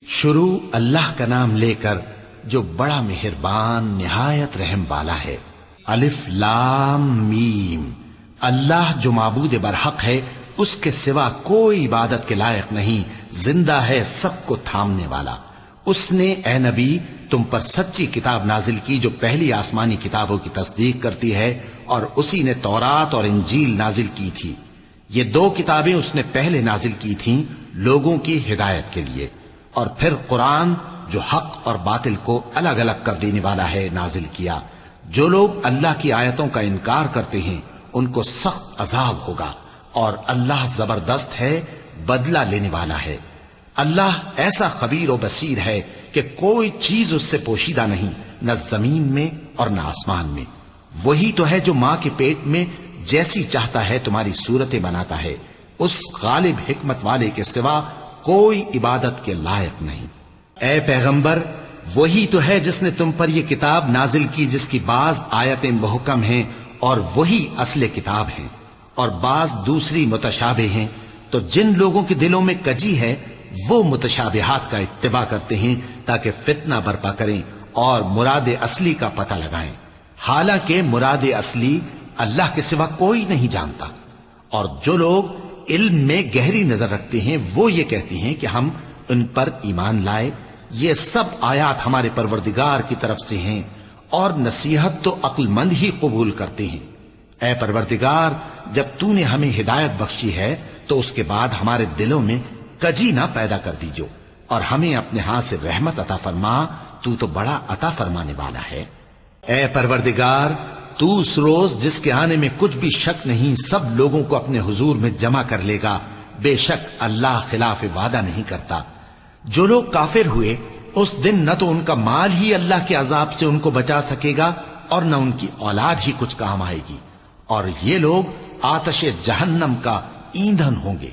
شروع اللہ کا نام لے کر جو بڑا مہربان نہایت رحم والا ہے۔ الف لام میم۔ اللہ جو معبود برحق ہے، اس کے سوا کوئی عبادت کے لائق نہیں، زندہ ہے، سب کو تھامنے والا۔ اس نے اے نبی تم پر سچی کتاب نازل کی جو پہلی آسمانی کتابوں کی تصدیق کرتی ہے، اور اسی نے تورات اور انجیل نازل کی تھی۔ یہ دو کتابیں اس نے پہلے نازل کی تھیں لوگوں کی ہدایت کے لیے، اور پھر قرآن جو حق اور باطل کو الگ الگ کر دینے والا ہے نازل کیا۔ جو لوگ اللہ کی آیتوں کا انکار کرتے ہیں ان کو سخت عذاب ہوگا، اور اللہ زبردست ہے، بدلہ لینے والا ہے۔ اللہ ایسا خبیر و بصیر ہے کہ کوئی چیز اس سے پوشیدہ نہیں، نہ زمین میں اور نہ آسمان میں۔ وہی تو ہے جو ماں کے پیٹ میں جیسی چاہتا ہے تمہاری صورتیں بناتا ہے، اس غالب حکمت والے کے سوا کوئی عبادت کے لائق نہیں۔ اے پیغمبر، وہی تو ہے جس نے تم پر یہ کتاب نازل کی جس کی بعض آیتیں محکم ہیں اور وہی اصل کتاب ہیں، اور بعض دوسری متشابہ ہیں۔ تو جن لوگوں کے دلوں میں کجی ہے وہ متشابہات کا اتباع کرتے ہیں تاکہ فتنہ برپا کریں اور مراد اصلی کا پتہ لگائیں، حالانکہ مراد اصلی اللہ کے سوا کوئی نہیں جانتا۔ اور جو لوگ علم میں گہری نظر رکھتے ہیں وہ یہ کہتے ہیں کہ ہم ان پر ایمان لائے، یہ سب آیات ہمارے پروردگار کی طرف سے ہیں، اور نصیحت تو عقل مند ہی قبول کرتے ہیں۔ اے پروردگار، جب تو نے ہمیں ہدایت بخشی ہے تو اس کے بعد ہمارے دلوں میں کجی نہ پیدا کر دیجو، اور ہمیں اپنے ہاتھ سے رحمت عطا فرما، تو بڑا عطا فرمانے والا ہے۔ اے پروردگار، تو اس روز جس کے آنے میں کچھ بھی شک نہیں سب لوگوں کو اپنے حضور میں جمع کر لے گا، بے شک اللہ خلاف وعدہ نہیں کرتا۔ جو لوگ کافر ہوئے اس دن نہ تو ان کا مال ہی اللہ کے عذاب سے ان کو بچا سکے گا اور نہ ان کی اولاد ہی کچھ کام آئے گی، اور یہ لوگ آتش جہنم کا ایندھن ہوں گے۔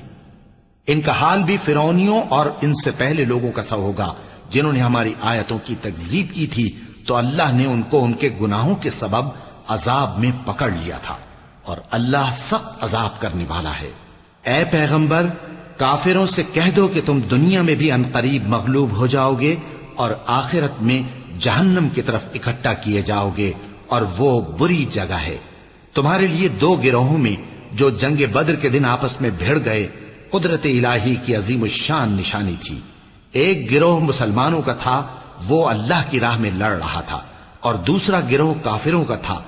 ان کا حال بھی فرعونیوں اور ان سے پہلے لوگوں کا سا ہوگا جنہوں نے ہماری آیتوں کی تکذیب کی تھی، تو اللہ نے ان کو ان کے گناہوں کے سبب عذاب میں پکڑ لیا تھا، اور اللہ سخت عذاب کرنے والا ہے۔ اے پیغمبر، کافروں سے کہہ دو کہ تم دنیا میں بھی عنقریب مغلوب ہو جاؤ گے اور آخرت میں جہنم کی طرف اکٹھا کیے جاؤ گے، اور وہ بری جگہ ہے۔ تمہارے لیے دو گروہوں میں جو جنگ بدر کے دن آپس میں بھیڑ گئے قدرت الہی کی عظیم الشان نشانی تھی۔ ایک گروہ مسلمانوں کا تھا، وہ اللہ کی راہ میں لڑ رہا تھا، اور دوسرا گروہ کافروں کا تھا،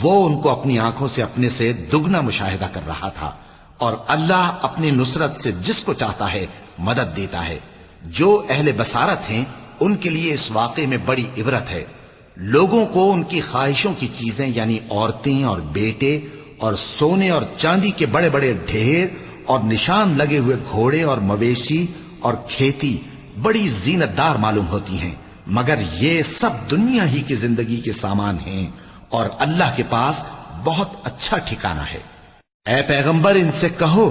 وہ ان کو اپنی آنکھوں سے اپنے سے دگنا مشاہدہ کر رہا تھا۔ اور اللہ اپنی نصرت سے جس کو چاہتا ہے مدد دیتا ہے۔ جو اہل بصارت ہیں ان کے لیے اس واقعے میں بڑی عبرت ہے۔ لوگوں کو ان کی خواہشوں کی چیزیں یعنی عورتیں اور بیٹے اور سونے اور چاندی کے بڑے بڑے ڈھیر اور نشان لگے ہوئے گھوڑے اور مویشی اور کھیتی بڑی زینت دار معلوم ہوتی ہیں، مگر یہ سب دنیا ہی کی زندگی کے سامان ہیں، اور اللہ کے پاس بہت اچھا ٹھکانہ ہے۔ اے پیغمبر، ان سے کہو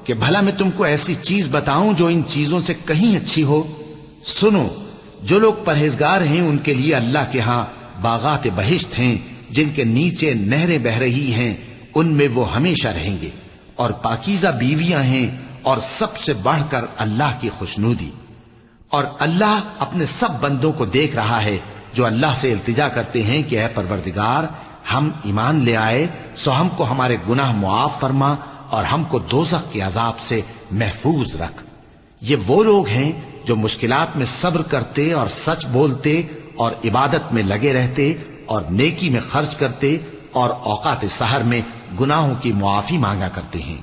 کہ بھلا میں تم کو ایسی چیز بتاؤں جو ان چیزوں سے کہیں اچھی ہو؟ سنو، جو لوگ پرہیزگار ہیں ان کے لیے اللہ کے ہاں باغات بہشت ہیں جن کے نیچے نہریں بہ رہی ہیں، ان میں وہ ہمیشہ رہیں گے، اور پاکیزہ بیویاں ہیں، اور سب سے بڑھ کر اللہ کی خوشنودی۔ اور اللہ اپنے سب بندوں کو دیکھ رہا ہے جو اللہ سے التجا کرتے ہیں کہ اے پروردگار، ہم ایمان لے آئے سو ہم کو ہمارے گناہ معاف فرما اور ہم کو دوزخ کے عذاب سے محفوظ رکھ۔ یہ وہ لوگ ہیں جو مشکلات میں صبر کرتے اور سچ بولتے اور عبادت میں لگے رہتے اور نیکی میں خرچ کرتے اور اوقات سحر میں گناہوں کی معافی مانگا کرتے ہیں۔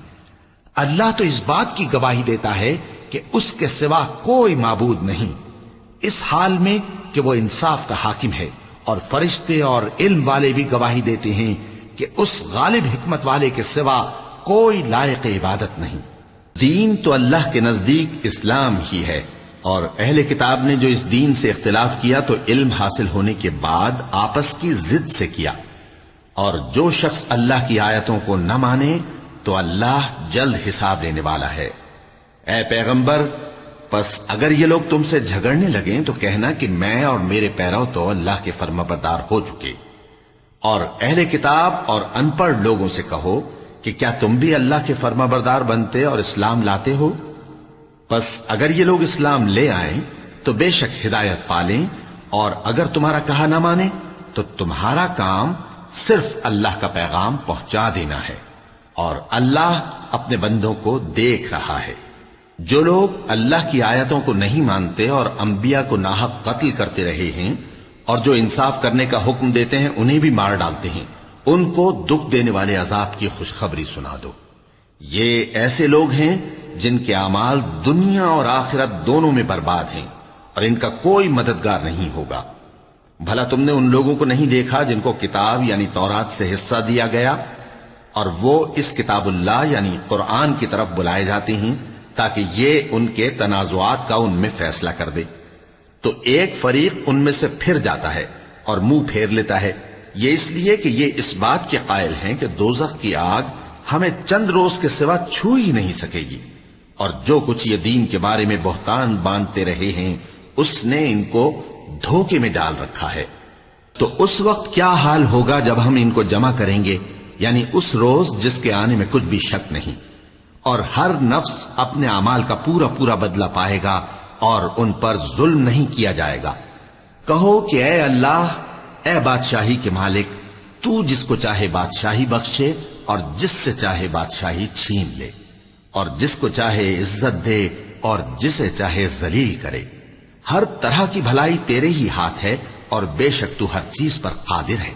اللہ تو اس بات کی گواہی دیتا ہے کہ اس کے سوا کوئی معبود نہیں، اس حال میں کہ وہ انصاف کا حاکم ہے، اور فرشتے اور علم والے بھی گواہی دیتے ہیں کہ اس غالب حکمت والے کے سوا کوئی لائق عبادت نہیں۔ دین تو اللہ کے نزدیک اسلام ہی ہے، اور اہل کتاب نے جو اس دین سے اختلاف کیا تو علم حاصل ہونے کے بعد آپس کی ضد سے کیا، اور جو شخص اللہ کی آیتوں کو نہ مانے تو اللہ جلد حساب لینے والا ہے۔ اے پیغمبر، پس اگر یہ لوگ تم سے جھگڑنے لگیں تو کہنا کہ میں اور میرے پیرو تو اللہ کے فرمانبردار ہو چکے، اور اہل کتاب اور ان پڑھ لوگوں سے کہو کہ کیا تم بھی اللہ کے فرمانبردار بنتے اور اسلام لاتے ہو؟ پس اگر یہ لوگ اسلام لے آئیں تو بے شک ہدایت پالیں، اور اگر تمہارا کہا نہ مانے تو تمہارا کام صرف اللہ کا پیغام پہنچا دینا ہے، اور اللہ اپنے بندوں کو دیکھ رہا ہے۔ جو لوگ اللہ کی آیتوں کو نہیں مانتے اور انبیاء کو ناحق قتل کرتے رہے ہیں، اور جو انصاف کرنے کا حکم دیتے ہیں انہیں بھی مار ڈالتے ہیں، ان کو دکھ دینے والے عذاب کی خوشخبری سنا دو۔ یہ ایسے لوگ ہیں جن کے اعمال دنیا اور آخرت دونوں میں برباد ہیں، اور ان کا کوئی مددگار نہیں ہوگا۔ بھلا تم نے ان لوگوں کو نہیں دیکھا جن کو کتاب یعنی تورات سے حصہ دیا گیا، اور وہ اس کتاب اللہ یعنی قرآن کی طرف بلائے جاتے ہیں تاکہ یہ ان کے تنازعات کا ان میں فیصلہ کر دے، تو ایک فریق ان میں سے پھر جاتا ہے اور منہ پھیر لیتا ہے، یہ اس لیے کہ یہ اس بات کے قائل ہیں کہ دوزخ کی آگ ہمیں چند روز کے سوا چھو ہی نہیں سکے گی، اور جو کچھ یہ دین کے بارے میں بہتان باندھتے رہے ہیں اس نے ان کو دھوکے میں ڈال رکھا ہے۔ تو اس وقت کیا حال ہوگا جب ہم ان کو جمع کریں گے، یعنی اس روز جس کے آنے میں کچھ بھی شک نہیں، اور ہر نفس اپنے اعمال کا پورا پورا بدلہ پائے گا اور ان پر ظلم نہیں کیا جائے گا۔ کہو کہ اے اللہ، اے بادشاہی کے مالک، تو جس کو چاہے بادشاہی بخشے اور جس سے چاہے بادشاہی چھین لے، اور جس کو چاہے عزت دے اور جسے چاہے ذلیل کرے۔ ہر طرح کی بھلائی تیرے ہی ہاتھ ہے، اور بے شک تو ہر چیز پر قادر ہے۔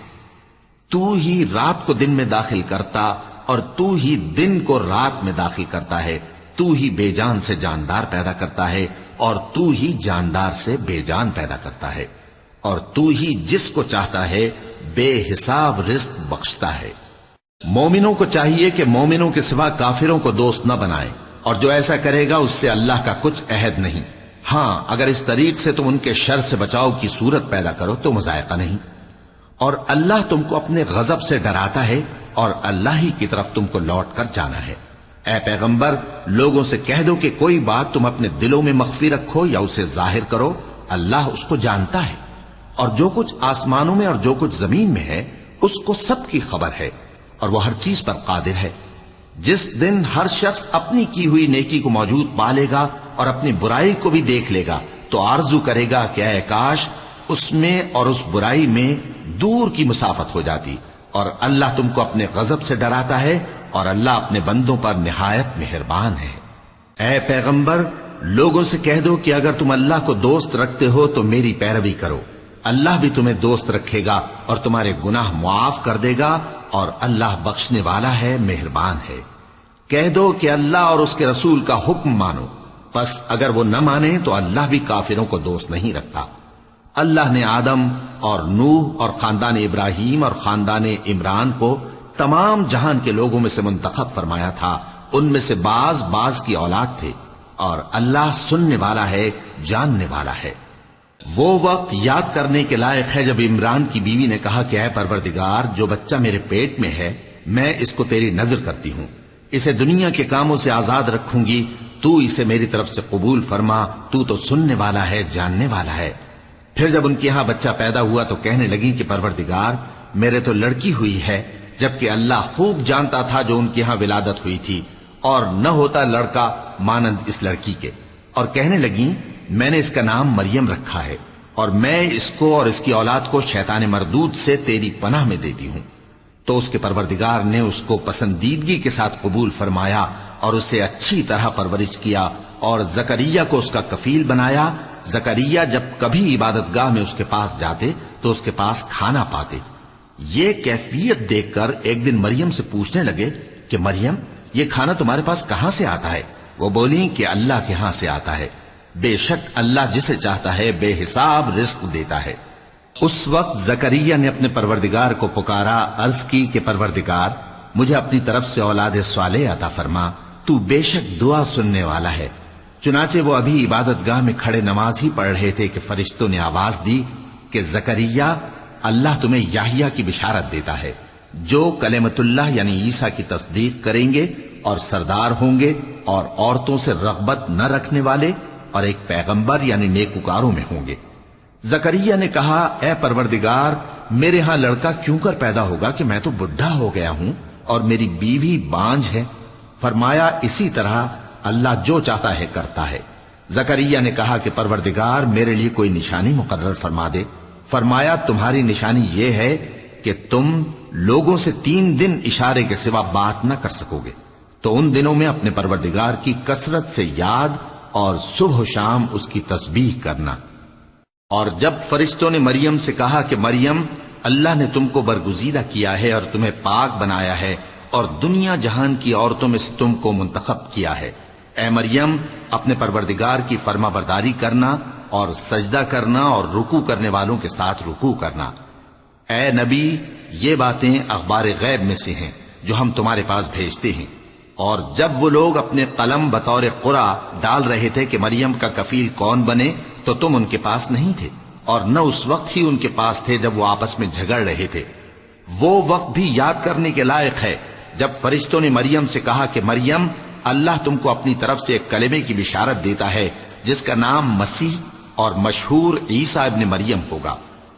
تو ہی رات کو دن میں داخل کرتا اور تو ہی دن کو رات میں داخل کرتا ہے، تو ہی بے جان سے جاندار پیدا کرتا ہے اور تو ہی جاندار سے بے جان پیدا کرتا ہے، اور تو ہی جس کو چاہتا ہے بے حساب رزق بخشتا ہے۔ مومنوں کو چاہیے کہ مومنوں کے سوا کافروں کو دوست نہ بنائیں، اور جو ایسا کرے گا اس سے اللہ کا کچھ عہد نہیں۔ ہاں، اگر اس طریق سے تم ان کے شر سے بچاؤ کی صورت پیدا کرو تو مذائقہ نہیں، اور اللہ تم کو اپنے غضب سے ڈراتا ہے، اور اللہ ہی کی طرف تم کو لوٹ کر جانا ہے۔ اے پیغمبر، لوگوں سے کہہ دو کہ کوئی بات تم اپنے دلوں میں مخفی رکھو یا اسے ظاہر کرو، اللہ اس کو جانتا ہے، اور جو کچھ آسمانوں میں اور جو کچھ زمین میں ہے اس کو سب کی خبر ہے، اور وہ ہر چیز پر قادر ہے۔ جس دن ہر شخص اپنی کی ہوئی نیکی کو موجود پا لے گا اور اپنی برائی کو بھی دیکھ لے گا تو آرزو کرے گا کہ اے کاش اس میں اور اس برائی میں دور کی مسافت ہو جاتی، اور اللہ تم کو اپنے غضب سے ڈراتا ہے، اور اللہ اپنے بندوں پر نہایت مہربان ہے۔ اے پیغمبر، لوگوں سے کہہ دو کہ اگر تم اللہ کو دوست رکھتے ہو تو میری پیروی کرو، اللہ بھی تمہیں دوست رکھے گا اور تمہارے گناہ معاف کر دے گا، اور اللہ بخشنے والا ہے، مہربان ہے۔ کہہ دو کہ اللہ اور اس کے رسول کا حکم مانو، پس اگر وہ نہ مانے تو اللہ بھی کافروں کو دوست نہیں رکھتا۔ اللہ نے آدم اور نوح اور خاندان ابراہیم اور خاندان عمران کو تمام جہان کے لوگوں میں سے منتخب فرمایا تھا، ان میں سے بعض بعض کی اولاد تھے، اور اللہ سننے والا ہے، جاننے والا ہے۔ وہ وقت یاد کرنے کے لائق ہے جب عمران کی بیوی نے کہا کہ اے پروردگار، جو بچہ میرے پیٹ میں ہے میں اس کو تیری نذر کرتی ہوں، اسے دنیا کے کاموں سے آزاد رکھوں گی، تو اسے میری طرف سے قبول فرما، تو سننے والا ہے، جاننے والا ہے۔ پھر جب ان کے ہاں بچہ پیدا ہوا تو کہنے لگی کہ پروردگار، میرے تو لڑکی ہوئی ہے، جبکہ اللہ خوب جانتا تھا جو ان کے ہاں ولادت ہوئی تھی، اور نہ ہوتا لڑکا مانند اس لڑکی کے۔ اور کہنے لگی میں نے اس کا نام مریم رکھا ہے، اور میں اس کو اور اس کی اولاد کو شیطان مردود سے تیری پناہ میں دیتی ہوں۔ تو اس کے پروردگار نے اس کو پسندیدگی کے ساتھ قبول فرمایا اور اسے اچھی طرح پرورش کیا، اور زکریا کو اس کا کفیل بنایا۔ زکریا جب کبھی عبادت گاہ میں اس کے پاس جاتے تو اس کے پاس کھانا پاتے۔ یہ کیفیت دیکھ کر ایک دن مریم سے پوچھنے لگے کہ مریم، یہ کھانا تمہارے پاس کہاں سے آتا ہے؟ وہ بولی کہ اللہ کے ہاں سے آتا ہے، بے شک اللہ جسے چاہتا ہے بے حساب رزق دیتا ہے۔ اس وقت زکریا نے اپنے پروردگار کو پکارا، عرض کی کہ پروردگار، مجھے اپنی طرف سے اولاد صالح عطا فرما، تو بے شک دعا سننے والا ہے۔ چنانچہ وہ ابھی عبادت گاہ میں کھڑے نماز ہی پڑھ رہے تھے کہ فرشتوں نے آواز دی کہ زکریا، اللہ تمہیں یحییٰ کی بشارت دیتا ہے، جو کلمۃ اللہ یعنی عیسیٰ کی تصدیق کریں گے اور سردار ہوں گے اور عورتوں سے رغبت نہ رکھنے والے، اور ایک پیغمبر یعنی نیکوکاروں میں ہوں گے۔ زکریا نے کہا، اے پروردگار، میرے ہاں لڑکا کیوں کر پیدا ہوگا کہ میں تو بڈھا ہو گیا ہوں اور میری بیوی بانجھ ہے۔ فرمایا، اسی طرح اللہ جو چاہتا ہے کرتا ہے۔ زکریا نے کہا کہ پروردگار میرے لیے کوئی نشانی مقرر فرما دے۔ فرمایا تمہاری نشانی یہ ہے کہ تم لوگوں سے 3 دن اشارے کے سوا بات نہ کر سکو گے، تو ان دنوں میں اپنے پروردگار کی کثرت سے یاد اور صبح و شام اس کی تسبیح کرنا۔ اور جب فرشتوں نے مریم سے کہا کہ مریم، اللہ نے تم کو برگزیدہ کیا ہے اور تمہیں پاک بنایا ہے اور دنیا جہان کی عورتوں میں سے تم کو منتخب کیا ہے، اے مریم اپنے پروردگار کی فرما برداری کرنا اور سجدہ کرنا اور رکوع کرنے والوں کے ساتھ رکوع کرنا۔ اے نبی، یہ باتیں اخبار غیب میں سے ہیں جو ہم تمہارے پاس بھیجتے ہیں۔ اور جب وہ لوگ اپنے قلم بطور قرعہ ڈال رہے تھے کہ مریم کا کفیل کون بنے، تو تم ان کے پاس نہیں تھے، اور نہ اس وقت ہی ان کے پاس تھے جب وہ آپس میں جھگڑ رہے تھے۔ وہ وقت بھی یاد کرنے کے لائق ہے جب فرشتوں نے مریم سے کہا کہ مریم، اللہ تم کو اپنی طرف سے ایک کلمے کی بشارت دیتا ہے جس کا نام مسیح اور مشہور عیسیٰ ابن مریم ہوگا،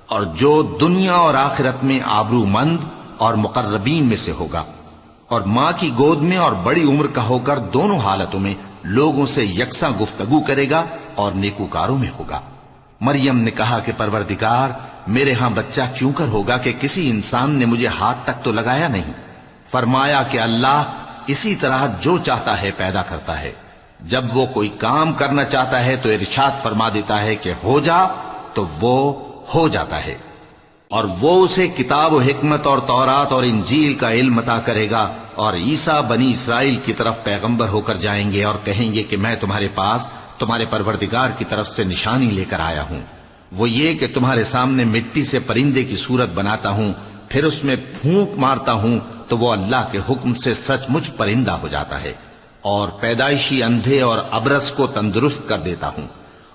اور جو دنیا اور آخرت میں آبرو مند اور مقربین میں سے ہوگا، اور ماں کی گود میں اور بڑی عمر کا ہو کر دونوں حالتوں میں لوگوں سے یکساں گفتگو کرے گا اور نیکوکاروں میں ہوگا۔ مریم نے کہا کہ پروردگار، میرے ہاں بچہ کیوں کر ہوگا کہ کسی انسان نے مجھے ہاتھ تک تو لگایا نہیں۔ فرمایا کہ اللہ اسی طرح جو چاہتا ہے پیدا کرتا ہے، جب وہ کوئی کام کرنا چاہتا ہے تو ارشاد فرما دیتا ہے کہ ہو جا، تو وہ ہو جاتا ہے۔ اور وہ اسے کتاب و حکمت اور تورات اور انجیل کا علم عطا کرے گا، اور عیسیٰ بنی اسرائیل کی طرف پیغمبر ہو کر جائیں گے اور کہیں گے کہ میں تمہارے پاس تمہارے پروردگار کی طرف سے نشانی لے کر آیا ہوں، وہ یہ کہ تمہارے سامنے مٹی سے پرندے کی صورت بناتا ہوں، پھر اس میں پھونک مارتا ہوں تو وہ اللہ کے حکم سے سچ مچ پرندہ ہو جاتا ہے، اور پیدائشی اندھے اور ابرص کو تندرست کر دیتا ہوں،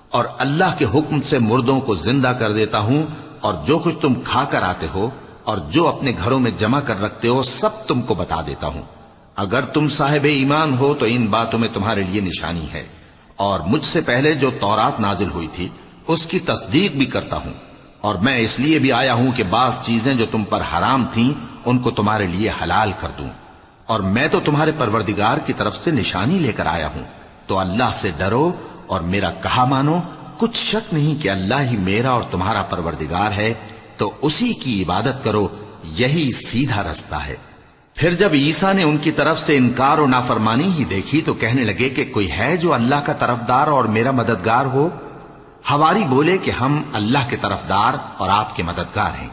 اور اللہ کے حکم سے مردوں کو زندہ کر دیتا ہوں، اور جو کچھ تم کھا کر آتے ہو اور جو اپنے گھروں میں جمع کر رکھتے ہو سب تم کو بتا دیتا ہوں۔ اگر تم صاحب ایمان ہو تو ان باتوں میں تمہارے لیے نشانی ہے، اور مجھ سے پہلے جو تورات نازل ہوئی تھی اس کی تصدیق بھی کرتا ہوں، اور میں اس لیے بھی آیا ہوں کہ بعض چیزیں جو تم پر حرام تھیں ان کو تمہارے لیے حلال کر دوں، اور میں تو تمہارے پروردگار کی طرف سے نشانی لے کر آیا ہوں، تو اللہ سے ڈرو اور میرا کہا مانو۔ کچھ شک نہیں کہ اللہ ہی میرا اور تمہارا پروردگار ہے، تو اسی کی عبادت کرو، یہی سیدھا رستہ ہے۔ پھر جب عیسیٰ نے ان کی طرف سے انکار و نافرمانی ہی دیکھی تو کہنے لگے کہ کوئی ہے جو اللہ کا طرفدار اور میرا مددگار ہو؟ حواری بولے کہ ہم اللہ کے طرفدار اور آپ کے مددگار ہیں،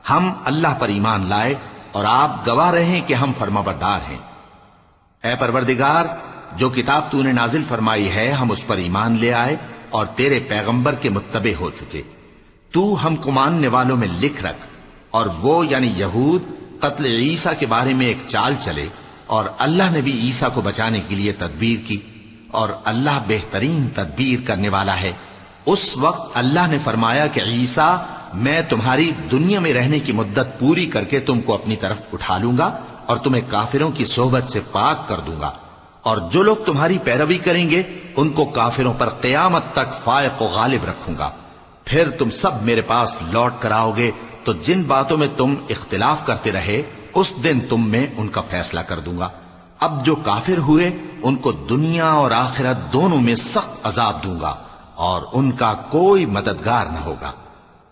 ہم اللہ پر ایمان لائے اور آپ گواہ رہیں کہ ہم فرمانبردار ہیں۔ اے پروردگار، جو کتاب تو نے نازل فرمائی ہے ہم اس پر ایمان لے آئے اور تیرے پیغمبر کے متبع ہو چکے، تو ہم کو ماننے والوں میں لکھ رکھ۔ اور وہ یعنی یہود قتل عیسیٰ کے بارے میں ایک چال چلے، اور اللہ نے بھی عیسیٰ کو بچانے کے لیے تدبیر کی، اور اللہ بہترین تدبیر کرنے والا ہے۔ اس وقت اللہ نے فرمایا کہ عیسیٰ، میں تمہاری دنیا میں رہنے کی مدت پوری کر کے تم کو اپنی طرف اٹھا لوں گا اور تمہیں کافروں کی صحبت سے پاک کر دوں گا، اور جو لوگ تمہاری پیروی کریں گے ان کو کافروں پر قیامت تک فائق و غالب رکھوں گا۔ پھر تم سب میرے پاس لوٹ کر آؤ گے، تو جن باتوں میں تم اختلاف کرتے رہے اس دن تم میں ان کا فیصلہ کر دوں گا۔ اب جو کافر ہوئے ان کو دنیا اور آخرت دونوں میں سخت عذاب دوں گا، اور ان کا کوئی مددگار نہ ہوگا۔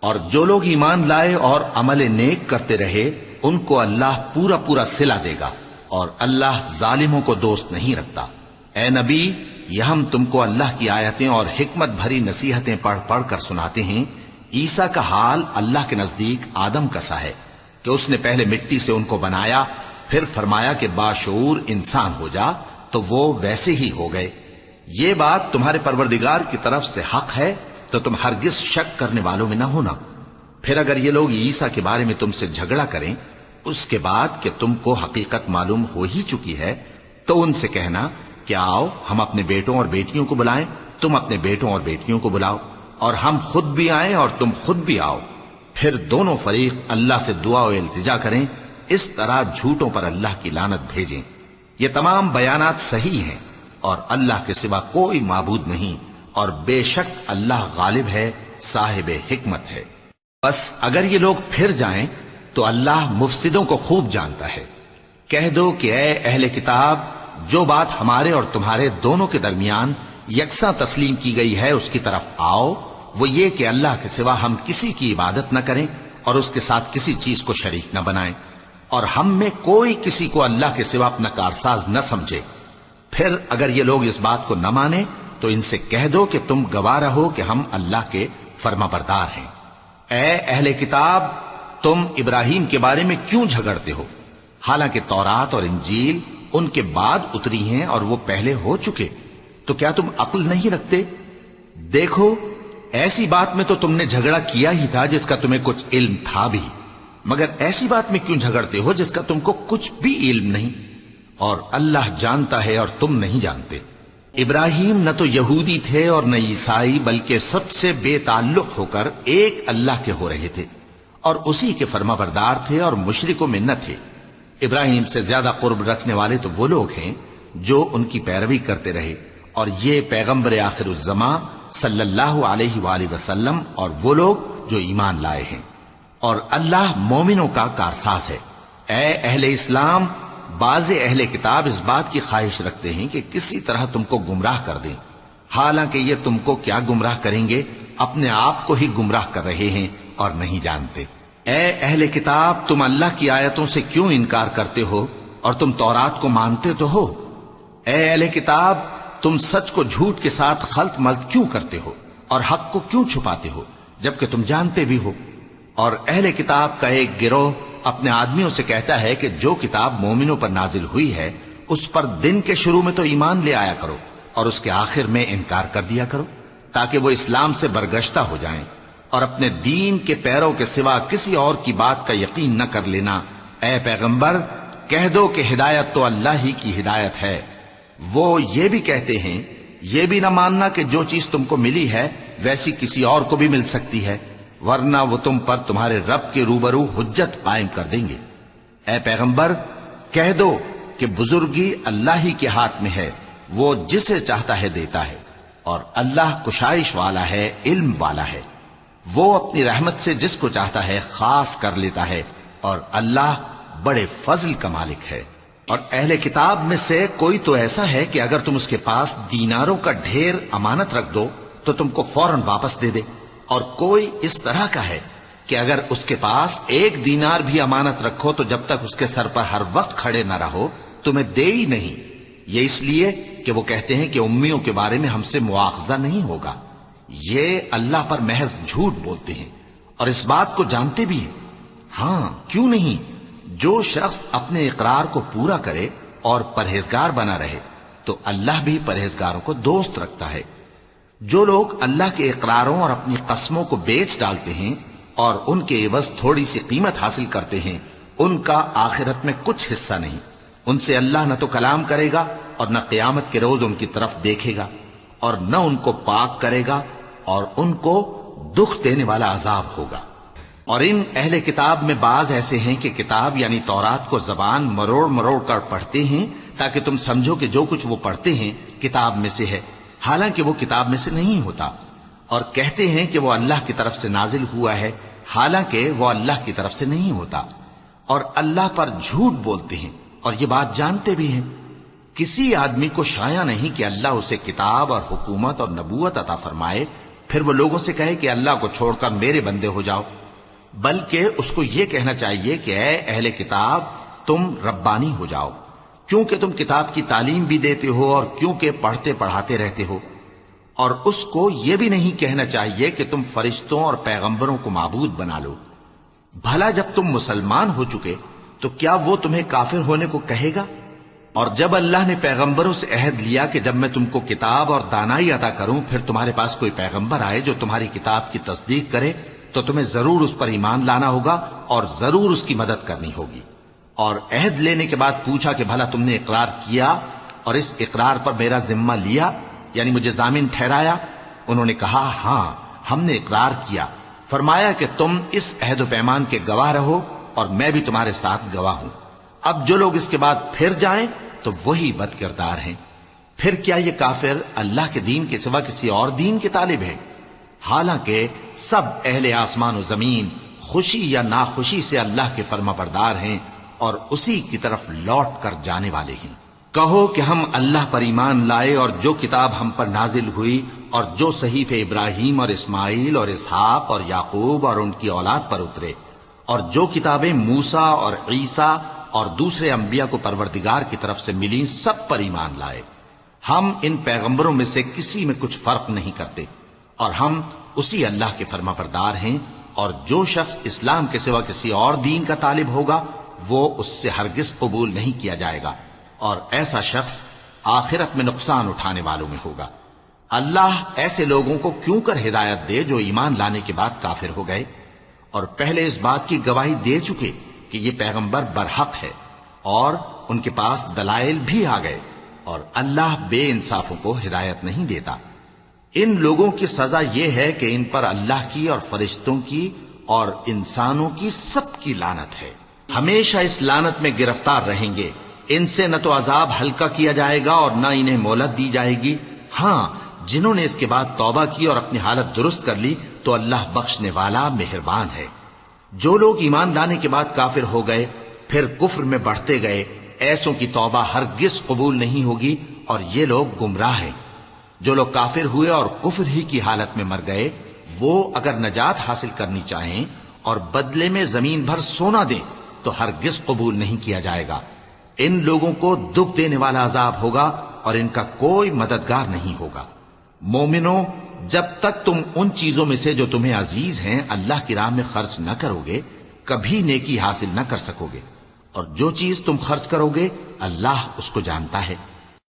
اور جو لوگ ایمان لائے اور عمل نیک کرتے رہے ان کو اللہ پورا پورا صلہ دے گا، اور اللہ ظالموں کو دوست نہیں رکھتا۔ اے نبی، یہ ہم تم کو اللہ کی آیتیں اور حکمت بھری نصیحتیں پڑھ پڑھ کر سناتے ہیں۔ عیسیٰ کا حال اللہ کے نزدیک آدم کا سا ہے کہ اس نے پہلے مٹی سے ان کو بنایا، پھر فرمایا کہ باشعور انسان ہو جا، تو وہ ویسے ہی ہو گئے۔ یہ بات تمہارے پروردگار کی طرف سے حق ہے، تو تم ہرگز شک کرنے والوں میں نہ ہونا۔ پھر اگر یہ لوگ عیسیٰ کے بارے میں تم سے جھگڑا کریں اس کے بعد کہ تم کو حقیقت معلوم ہو ہی چکی ہے، تو ان سے کہنا کہ آؤ ہم اپنے بیٹوں اور بیٹیوں کو بلائیں، تم اپنے بیٹوں اور بیٹیوں کو بلاؤ، اور ہم خود بھی آئیں اور تم خود بھی آؤ، پھر دونوں فریق اللہ سے دعا و التجا کریں، اس طرح جھوٹوں پر اللہ کی لعنت بھیجیں۔ یہ تمام بیانات صحیح ہیں، اور اللہ کے سوا کوئی معبود نہیں، اور بے شک اللہ غالب ہے، صاحب حکمت ہے۔ بس اگر یہ لوگ پھر جائیں تو اللہ مفسدوں کو خوب جانتا ہے۔ کہہ دو کہ اے اہل کتاب، جو بات ہمارے اور تمہارے دونوں کے درمیان یکساں تسلیم کی گئی ہے اس کی طرف آؤ، وہ یہ کہ اللہ کے سوا ہم کسی کی عبادت نہ کریں اور اس کے ساتھ کسی چیز کو شریک نہ بنائیں، اور ہم میں کوئی کسی کو اللہ کے سوا اپنا کارساز نہ سمجھے۔ پھر اگر یہ لوگ اس بات کو نہ مانیں تو ان سے کہہ دو کہ تم گواہ رہو کہ ہم اللہ کے فرما بردار ہیں۔ اے اہل کتاب، تم ابراہیم کے بارے میں کیوں جھگڑتے ہو؟ حالانکہ تورات اور انجیل ان کے بعد اتری ہیں اور وہ پہلے ہو چکے، تو کیا تم عقل نہیں رکھتے؟ دیکھو، ایسی بات میں تو تم نے جھگڑا کیا ہی تھا جس کا تمہیں کچھ علم تھا بھی، مگر ایسی بات میں کیوں جھگڑتے ہو جس کا تم کو کچھ بھی علم نہیں؟ اور اللہ جانتا ہے اور تم نہیں جانتے۔ ابراہیم نہ تو یہودی تھے اور نہ عیسائی، بلکہ سب سے بے تعلق ہو کر ایک اللہ کے ہو رہے تھے اور اسی کے فرما بردار تھے اور مشرکوں میں نہ تھے۔ ابراہیم سے زیادہ قرب رکھنے والے تو وہ لوگ ہیں جو ان کی پیروی کرتے رہے، اور یہ پیغمبر آخر الزماں صلی اللہ علیہ وآلہ وسلم اور وہ لوگ جو ایمان لائے ہیں، اور اللہ مومنوں کا کارساز ہے۔ اے اہل اسلام، بعض اہل کتاب اس بات کی خواہش رکھتے ہیں کہ کسی طرح تم کو گمراہ کر دیں، حالانکہ یہ تم کو کیا گمراہ کریں گے، اپنے آپ کو ہی گمراہ کر رہے ہیں اور نہیں جانتے۔ اے اہل کتاب، تم اللہ کی آیتوں سے کیوں انکار کرتے ہو اور تم تورات کو مانتے تو ہو؟ اے اہل کتاب، تم سچ کو جھوٹ کے ساتھ خلط ملط کیوں کرتے ہو اور حق کو کیوں چھپاتے ہو جبکہ تم جانتے بھی ہو؟ اور اہل کتاب کا ایک گروہ اپنے آدمیوں سے کہتا ہے کہ جو کتاب مومنوں پر نازل ہوئی ہے اس پر دن کے شروع میں تو ایمان لے آیا کرو اور اس کے آخر میں انکار کر دیا کرو، تاکہ وہ اسلام سے برگشتہ ہو جائیں، اور اپنے دین کے پیروں کے سوا کسی اور کی بات کا یقین نہ کر لینا۔ اے پیغمبر، کہہ دو کہ ہدایت تو اللہ ہی کی ہدایت ہے۔ وہ یہ بھی کہتے ہیں، یہ بھی نہ ماننا کہ جو چیز تم کو ملی ہے ویسی کسی اور کو بھی مل سکتی ہے، ورنہ وہ تم پر تمہارے رب کے روبرو حجت قائم کر دیں گے۔ اے پیغمبر، کہہ دو کہ بزرگی اللہ ہی کے ہاتھ میں ہے، وہ جسے چاہتا ہے دیتا ہے، اور اللہ کشائش والا ہے، علم والا ہے۔ وہ اپنی رحمت سے جس کو چاہتا ہے خاص کر لیتا ہے، اور اللہ بڑے فضل کا مالک ہے۔ اور اہل کتاب میں سے کوئی تو ایسا ہے کہ اگر تم اس کے پاس دیناروں کا ڈھیر امانت رکھ دو تو تم کو فوراً واپس دے دے، اور کوئی اس طرح کا ہے کہ اگر اس کے پاس 1 دینار بھی امانت رکھو تو جب تک اس کے سر پر ہر وقت کھڑے نہ رہو تمہیں دے ہی نہیں۔ یہ اس لیے کہ وہ کہتے ہیں کہ امیوں کے بارے میں ہم سے مواخذہ نہیں ہوگا۔ یہ اللہ پر محض جھوٹ بولتے ہیں اور اس بات کو جانتے بھی ہیں۔ ہاں، کیوں نہیں؟ جو شخص اپنے اقرار کو پورا کرے اور پرہیزگار بنا رہے تو اللہ بھی پرہیزگاروں کو دوست رکھتا ہے۔ جو لوگ اللہ کے اقراروں اور اپنی قسموں کو بیچ ڈالتے ہیں اور ان کے عوض تھوڑی سی قیمت حاصل کرتے ہیں، ان کا آخرت میں کچھ حصہ نہیں۔ ان سے اللہ نہ تو کلام کرے گا اور نہ قیامت کے روز ان کی طرف دیکھے گا، اور نہ ان کو پاک کرے گا، اور ان کو دکھ دینے والا عذاب ہوگا۔ اور ان اہل کتاب میں بعض ایسے ہیں کہ کتاب یعنی تورات کو زبان مروڑ مروڑ کر پڑھتے ہیں تاکہ تم سمجھو کہ جو کچھ وہ پڑھتے ہیں کتاب میں سے ہے، حالانکہ وہ کتاب میں سے نہیں ہوتا، اور کہتے ہیں کہ وہ اللہ کی طرف سے نازل ہوا ہے، حالانکہ وہ اللہ کی طرف سے نہیں ہوتا، اور اللہ پر جھوٹ بولتے ہیں اور یہ بات جانتے بھی ہیں۔ کسی آدمی کو شایع نہیں کہ اللہ اسے کتاب اور حکومت اور نبوت عطا فرمائے پھر وہ لوگوں سے کہے کہ اللہ کو چھوڑ کر میرے بندے ہو جاؤ، بلکہ اس کو یہ کہنا چاہیے کہ اے اہل کتاب، تم ربانی ہو جاؤ، کیونکہ تم کتاب کی تعلیم بھی دیتے ہو اور کیونکہ پڑھتے پڑھاتے رہتے ہو۔ اور اس کو یہ بھی نہیں کہنا چاہیے کہ تم فرشتوں اور پیغمبروں کو معبود بنا لو۔ بھلا جب تم مسلمان ہو چکے تو کیا وہ تمہیں کافر ہونے کو کہے گا؟ اور جب اللہ نے پیغمبروں سے عہد لیا کہ جب میں تم کو کتاب اور دانائی عطا کروں پھر تمہارے پاس کوئی پیغمبر آئے جو تمہاری کتاب کی تصدیق کرے تو تمہیں ضرور اس پر ایمان لانا ہوگا اور ضرور اس کی مدد کرنی ہوگی۔ اور عہد لینے کے بعد پوچھا کہ بھلا تم نے اقرار کیا اور اس اقرار پر میرا ذمہ لیا، یعنی مجھے ضامن ٹھہرایا؟ انہوں نے کہا ہاں، ہم نے اقرار کیا۔ فرمایا کہ تم اس عہد و پیمان کے گواہ رہو اور میں بھی تمہارے ساتھ گواہ ہوں۔ اب جو لوگ اس کے بعد پھر جائیں تو وہی بد کردار ہیں۔ پھر کیا یہ کافر اللہ کے دین کے سوا کسی اور دین کے طالب ہیں؟ حالانکہ سب اہل آسمان و زمین خوشی یا ناخوشی سے اللہ کے فرما بردار ہیں اور اسی کی طرف لوٹ کر جانے والے ہیں۔ کہو کہ ہم اللہ پر ایمان لائے اور جو کتاب ہم پر نازل ہوئی اور جو صحیفے ابراہیم اور اسماعیل اور اسحاق اور یعقوب اور ان کی اولاد پر اترے، اور جو کتابیں موسیٰ اور عیسیٰ اور دوسرے انبیاء کو پروردگار کی طرف سے ملیں، سب پر ایمان لائے۔ ہم ان پیغمبروں میں سے کسی میں کچھ فرق نہیں کرتے، اور ہم اسی اللہ کے فرما بردار ہیں، اور جو شخص اسلام کے سوا کسی اور دین کا طالب ہوگا وہ اس سے ہرگز قبول نہیں کیا جائے گا، اور ایسا شخص آخرت میں نقصان اٹھانے والوں میں ہوگا۔ اللہ ایسے لوگوں کو کیوں کر ہدایت دے جو ایمان لانے کے بعد کافر ہو گئے اور پہلے اس بات کی گواہی دے چکے کہ یہ پیغمبر برحق ہے اور ان کے پاس دلائل بھی آ گئے، اور اللہ بے انصافوں کو ہدایت نہیں دیتا۔ ان لوگوں کی سزا یہ ہے کہ ان پر اللہ کی اور فرشتوں کی اور انسانوں کی سب کی لعنت ہے، ہمیشہ اس لعنت میں گرفتار رہیں گے۔ ان سے نہ تو عذاب ہلکا کیا جائے گا اور نہ انہیں مہلت دی جائے گی۔ ہاں، جنہوں نے اس کے بعد توبہ کی اور اپنی حالت درست کر لی تو اللہ بخشنے والا مہربان ہے۔ جو لوگ ایمان لانے کے بعد کافر ہو گئے پھر کفر میں بڑھتے گئے، ایسوں کی توبہ ہرگز قبول نہیں ہوگی، اور یہ لوگ گمراہ ہیں۔ جو لوگ کافر ہوئے اور کفر ہی کی حالت میں مر گئے، وہ اگر نجات حاصل کرنی چاہیں اور بدلے میں زمین بھر سونا دیں تو ہرگز قبول نہیں کیا جائے گا۔ ان لوگوں کو دکھ دینے والا عذاب ہوگا اور ان کا کوئی مددگار نہیں ہوگا۔ مومنوں، جب تک تم ان چیزوں میں سے جو تمہیں عزیز ہیں اللہ کی راہ میں خرچ نہ کرو گے، کبھی نیکی حاصل نہ کر سکو گے، اور جو چیز تم خرچ کرو گے اللہ اس کو جانتا ہے۔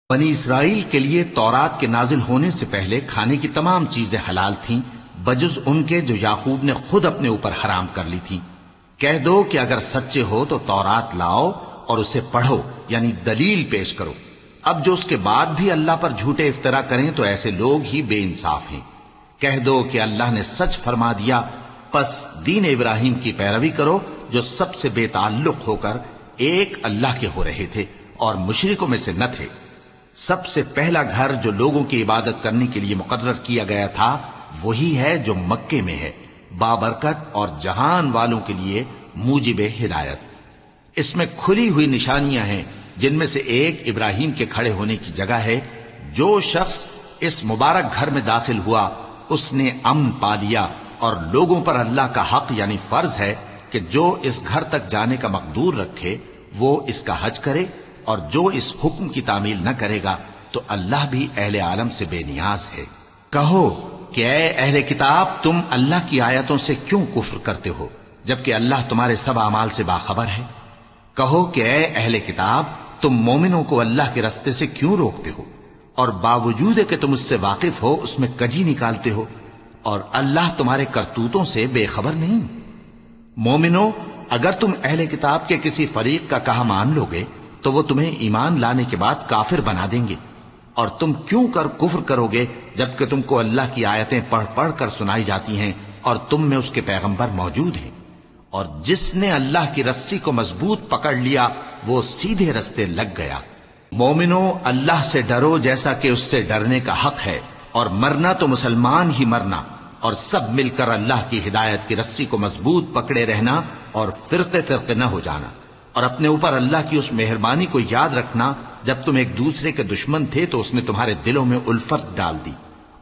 بنی اسرائیل کے لیے تورات کے نازل ہونے سے پہلے کھانے کی تمام چیزیں حلال تھیں بجز ان کے جو یعقوب نے خود اپنے اوپر حرام کر لی تھی۔ کہہ دو کہ اگر سچے ہو تو تورات لاؤ اور اسے پڑھو، یعنی دلیل پیش کرو۔ اب جو اس کے بعد بھی اللہ پر جھوٹے افطرا کریں تو ایسے لوگ ہی بے انصاف ہیں۔ کہہ دو کہ اللہ نے سچ فرما دیا، پس دین ابراہیم کی پیروی کرو جو سب سے بے تعلق ہو کر ایک اللہ کے ہو رہے تھے اور مشرکوں میں سے نہ تھے۔ سب سے پہلا گھر جو لوگوں کی عبادت کرنے کے لیے مقرر کیا گیا تھا وہی ہے جو مکے میں ہے، بابرکت اور جہان والوں کے لیے موجب ہدایت۔ اس میں کھلی ہوئی نشانیاں ہیں، جن میں سے ایک ابراہیم کے کھڑے ہونے کی جگہ ہے۔ جو شخص اس مبارک گھر میں داخل ہوا اس نے امن پا لیا، اور لوگوں پر اللہ کا حق یعنی فرض ہے کہ جو اس گھر تک جانے کا مقدور رکھے وہ اس کا حج کرے، اور جو اس حکم کی تعمیل نہ کرے گا تو اللہ بھی اہل عالم سے بے نیاز ہے۔ کہو کہ اے اہل کتاب، تم اللہ کی آیتوں سے کیوں کفر کرتے ہو جبکہ اللہ تمہارے سب اعمال سے باخبر ہے؟ کہو کہ اے اہل کتاب، تم مومنوں کو اللہ کے رستے سے کیوں روکتے ہو، اور باوجود کہ تم اس سے واقف ہو اس میں کجی نکالتے ہو، اور اللہ تمہارے کرتوتوں سے بے خبر نہیں؟ مومنوں، اگر تم اہل کتاب کے کسی فریق کا کہا مان لو گے تو وہ تمہیں ایمان لانے کے بعد کافر بنا دیں گے، اور تم کیوں کر کفر کرو گے جبکہ تم کو اللہ کی آیتیں پڑھ پڑھ کر سنائی جاتی ہیں اور تم میں اس کے پیغمبر موجود ہیں۔ اور جس نے اللہ کی رسی کو مضبوط پکڑ لیا وہ سیدھے رستے لگ گیا۔ مومنوں، اللہ سے ڈرو جیسا کہ اس سے ڈرنے کا حق ہے، اور مرنا تو مسلمان ہی مرنا، اور سب مل کر اللہ کی ہدایت کی رسی کو مضبوط پکڑے رہنا اور فرقے فرقے نہ ہو جانا، اور اپنے اوپر اللہ کی اس مہربانی کو یاد رکھنا جب تم ایک دوسرے کے دشمن تھے تو اس نے تمہارے دلوں میں الفت ڈال دی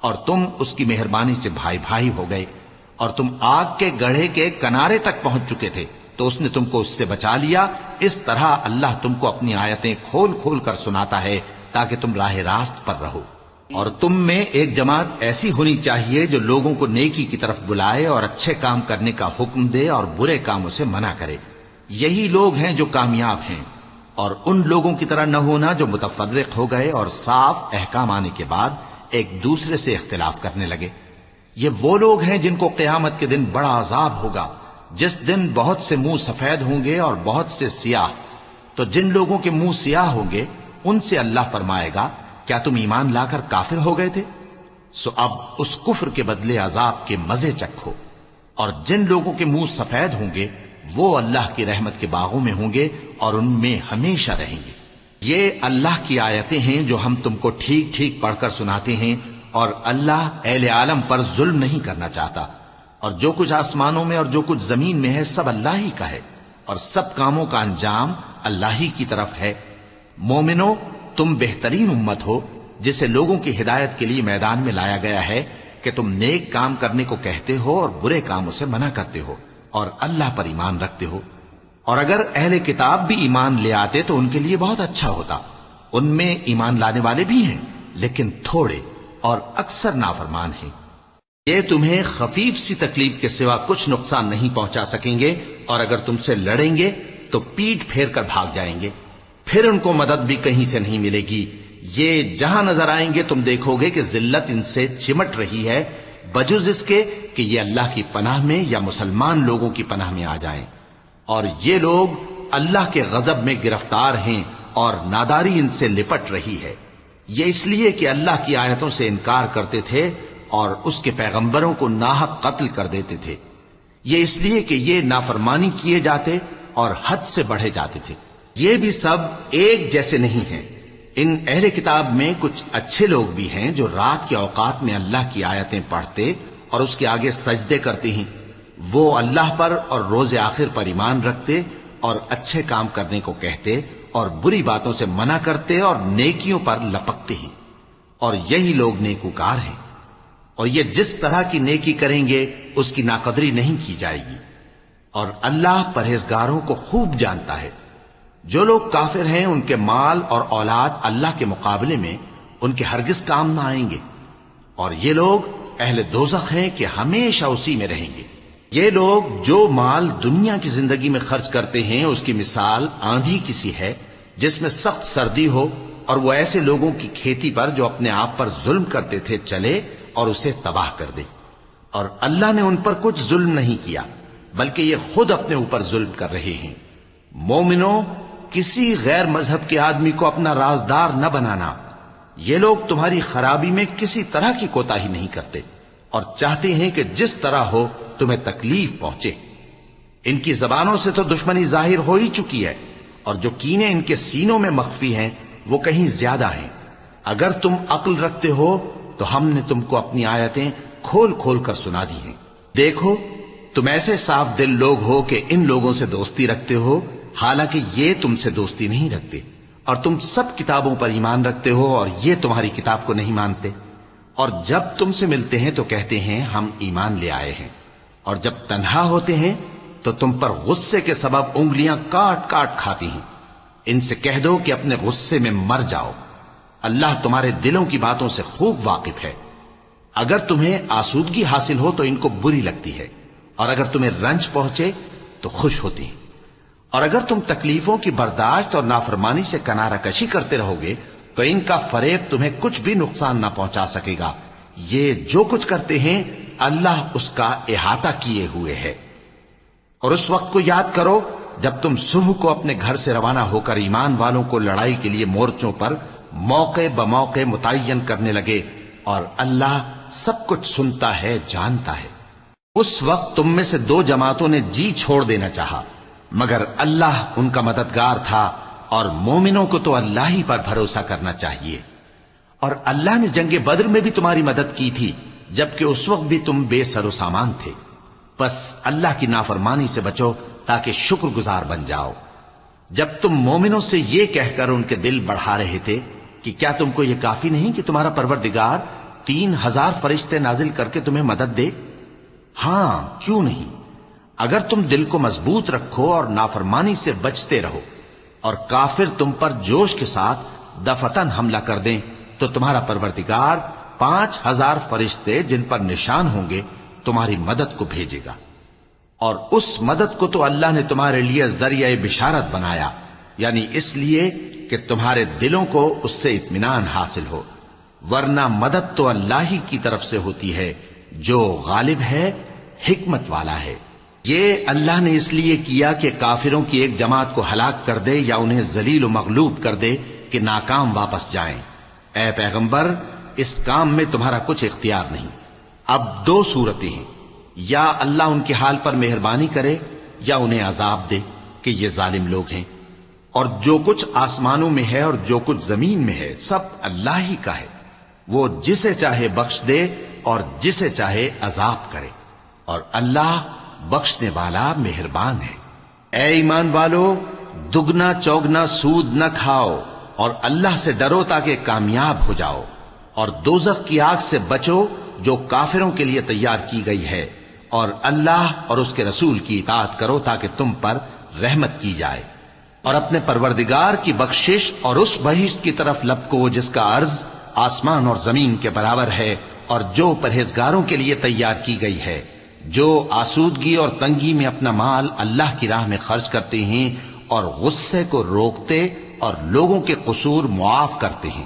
اور تم اس کی مہربانی سے بھائی بھائی ہو گئے، اور تم آگ کے گڑھے کے کنارے تک پہنچ چکے تھے تو اس نے تم کو اس سے بچا لیا۔ اس طرح اللہ تم کو اپنی آیتیں کھول کھول کر سناتا ہے تاکہ تم راہ راست پر رہو۔ اور تم میں ایک جماعت ایسی ہونی چاہیے جو لوگوں کو نیکی کی طرف بلائے اور اچھے کام کرنے کا حکم دے اور برے کاموں سے منع کرے۔ یہی لوگ ہیں جو کامیاب ہیں، اور ان لوگوں کی طرح نہ ہونا جو متفرق ہو گئے اور صاف احکام آنے کے بعد ایک دوسرے سے اختلاف کرنے لگے۔ یہ وہ لوگ ہیں جن کو قیامت کے دن بڑا عذاب ہوگا، جس دن بہت سے منہ سفید ہوں گے اور بہت سے سیاہ۔ تو جن لوگوں کے منہ سیاہ ہوں گے ان سے اللہ فرمائے گا، کیا تم ایمان لا کر کافر ہو گئے تھے؟ سو اب اس کفر کے بدلے عذاب کے مزے چکھو۔ اور جن لوگوں کے منہ سفید ہوں گے وہ اللہ کی رحمت کے باغوں میں ہوں گے اور ان میں ہمیشہ رہیں گے۔ یہ اللہ کی آیتیں ہیں جو ہم تم کو ٹھیک ٹھیک پڑھ کر سناتے ہیں، اور اللہ اہل عالم پر ظلم نہیں کرنا چاہتا۔ اور جو کچھ آسمانوں میں اور جو کچھ زمین میں ہے سب اللہ ہی کا ہے، اور سب کاموں کا انجام اللہ ہی کی طرف ہے۔ مومنوں، تم بہترین امت ہو جسے لوگوں کی ہدایت کے لیے میدان میں لایا گیا ہے کہ تم نیک کام کرنے کو کہتے ہو اور برے کاموں سے منع کرتے ہو اور اللہ پر ایمان رکھتے ہو۔ اور اگر اہل کتاب بھی ایمان لے آتے تو ان کے لیے بہت اچھا ہوتا، ان میں ایمان لانے والے بھی ہیں لیکن تھوڑے اور اکثر نافرمان ہیں۔ یہ تمہیں خفیف سی تکلیف کے سوا کچھ نقصان نہیں پہنچا سکیں گے، اور اگر تم سے لڑیں گے تو پیٹ پھیر کر بھاگ جائیں گے، پھر ان کو مدد بھی کہیں سے نہیں ملے گی۔ یہ جہاں نظر آئیں گے تم دیکھو گے کہ ذلت ان سے چمٹ رہی ہے، بجز اس کے کہ یہ اللہ کی پناہ میں یا مسلمان لوگوں کی پناہ میں آ جائیں۔ اور یہ لوگ اللہ کے غضب میں گرفتار ہیں اور ناداری ان سے لپٹ رہی ہے۔ یہ اس لیے کہ اللہ کی آیتوں سے انکار کرتے تھے اور اس کے پیغمبروں کو ناحق قتل کر دیتے تھے۔ یہ اس لیے کہ یہ نافرمانی کیے جاتے اور حد سے بڑھے جاتے تھے۔ یہ بھی سب ایک جیسے نہیں ہیں۔ ان اہل کتاب میں کچھ اچھے لوگ بھی ہیں جو رات کے اوقات میں اللہ کی آیتیں پڑھتے اور اس کے آگے سجدے کرتے ہیں۔ وہ اللہ پر اور روز آخر پر ایمان رکھتے اور اچھے کام کرنے کو کہتے اور بری باتوں سے منع کرتے اور نیکیوں پر لپکتے ہیں، اور یہی لوگ نیکوکار ہیں۔ اور یہ جس طرح کی نیکی کریں گے اس کی ناقدری نہیں کی جائے گی، اور اللہ پرہیزگاروں کو خوب جانتا ہے۔ جو لوگ کافر ہیں ان کے مال اور اولاد اللہ کے مقابلے میں ان کے ہرگز کام نہ آئیں گے، اور یہ لوگ اہل دوزخ ہیں کہ ہمیشہ اسی میں رہیں گے۔ یہ لوگ جو مال دنیا کی زندگی میں خرچ کرتے ہیں اس کی مثال آندھی کسی ہے جس میں سخت سردی ہو، اور وہ ایسے لوگوں کی کھیتی پر جو اپنے آپ پر ظلم کرتے تھے چلے اور اسے تباہ کر دے۔ اور اللہ نے ان پر کچھ ظلم نہیں کیا بلکہ یہ خود اپنے اوپر ظلم کر رہے ہیں۔ مومنوں، کسی غیر مذہب کے آدمی کو اپنا رازدار نہ بنانا۔ یہ لوگ تمہاری خرابی میں کسی طرح کی کوتاہی نہیں کرتے اور چاہتے ہیں کہ جس طرح ہو تمہیں تکلیف پہنچے۔ ان کی زبانوں سے تو دشمنی ظاہر ہو ہی چکی ہے، اور جو کینے ان کے سینوں میں مخفی ہیں وہ کہیں زیادہ ہیں۔ اگر تم عقل رکھتے ہو تو ہم نے تم کو اپنی آیتیں کھول کھول کر سنا دی ہیں۔ دیکھو، تم ایسے صاف دل لوگ ہو کہ ان لوگوں سے دوستی رکھتے ہو، حالانکہ یہ تم سے دوستی نہیں رکھتے، اور تم سب کتابوں پر ایمان رکھتے ہو اور یہ تمہاری کتاب کو نہیں مانتے۔ اور جب تم سے ملتے ہیں تو کہتے ہیں ہم ایمان لے آئے ہیں، اور جب تنہا ہوتے ہیں تو تم پر غصے کے سبب انگلیاں کاٹ کاٹ کھاتی ہیں۔ ان سے کہہ دو کہ اپنے غصے میں مر جاؤ، اللہ تمہارے دلوں کی باتوں سے خوب واقف ہے۔ اگر تمہیں آسودگی حاصل ہو تو ان کو بری لگتی ہے، اور اگر تمہیں رنج پہنچے تو خوش ہوتی ہیں۔ اور اگر تم تکلیفوں کی برداشت اور نافرمانی سے کنارہ کشی کرتے رہو گے تو ان کا فریب تمہیں کچھ بھی نقصان نہ پہنچا سکے گا۔ یہ جو کچھ کرتے ہیں اللہ اس کا احاطہ کیے ہوئے ہے۔ اور اس وقت کو یاد کرو جب تم صبح کو اپنے گھر سے روانہ ہو کر ایمان والوں کو لڑائی کے لیے مورچوں پر موقع بموقع متعین کرنے لگے، اور اللہ سب کچھ سنتا ہے، جانتا ہے۔ اس وقت تم میں سے دو جماعتوں نے جی چھوڑ دینا چاہا، مگر اللہ ان کا مددگار تھا، اور مومنوں کو تو اللہ ہی پر بھروسہ کرنا چاہیے۔ اور اللہ نے جنگ بدر میں بھی تمہاری مدد کی تھی جبکہ اس وقت بھی تم بے سر و سامان تھے۔ بس اللہ کی نافرمانی سے بچو تاکہ شکر گزار بن جاؤ۔ جب تم مومنوں سے یہ کہہ کر ان کے دل بڑھا رہے تھے کہ کیا تم کو یہ کافی نہیں کہ تمہارا پروردگار 3000 فرشتے نازل کر کے تمہیں مدد دے؟ ہاں، کیوں نہیں؟ اگر تم دل کو مضبوط رکھو اور نافرمانی سے بچتے رہو، اور کافر تم پر جوش کے ساتھ دفتن حملہ کر دیں تو تمہارا پروردگار 5000 فرشتے جن پر نشان ہوں گے تمہاری مدد کو بھیجے گا۔ اور اس مدد کو تو اللہ نے تمہارے لیے ذریعہ بشارت بنایا، یعنی اس لیے کہ تمہارے دلوں کو اس سے اطمینان حاصل ہو، ورنہ مدد تو اللہ ہی کی طرف سے ہوتی ہے جو غالب ہے، حکمت والا ہے۔ یہ اللہ نے اس لیے کیا کہ کافروں کی ایک جماعت کو ہلاک کر دے یا انہیں ذلیل و مغلوب کر دے کہ ناکام واپس جائیں۔ اے پیغمبر، اس کام میں تمہارا کچھ اختیار نہیں۔ اب دو صورتیں ہیں، یا اللہ ان کے حال پر مہربانی کرے یا انہیں عذاب دے کہ یہ ظالم لوگ ہیں۔ اور جو کچھ آسمانوں میں ہے اور جو کچھ زمین میں ہے سب اللہ ہی کا ہے، وہ جسے چاہے بخش دے اور جسے چاہے عذاب کرے، اور اللہ بخشنے والا مہربان ہے۔ اے ایمان والو، دگنا چوگنا سود نہ کھاؤ اور اللہ سے ڈرو تاکہ کامیاب ہو جاؤ، اور دوزخ کی آگ سے بچو جو کافروں کے لیے تیار کی گئی ہے، اور اللہ اور اس کے رسول کی اطاعت کرو تاکہ تم پر رحمت کی جائے، اور اپنے پروردگار کی بخشش اور اس بہشت کی طرف لپکو جس کا عرض آسمان اور زمین کے برابر ہے، اور جو پرہیزگاروں کے لیے تیار کی گئی ہے، جو آسودگی اور تنگی میں اپنا مال اللہ کی راہ میں خرچ کرتے ہیں اور غصے کو روکتے اور لوگوں کے قصور معاف کرتے ہیں،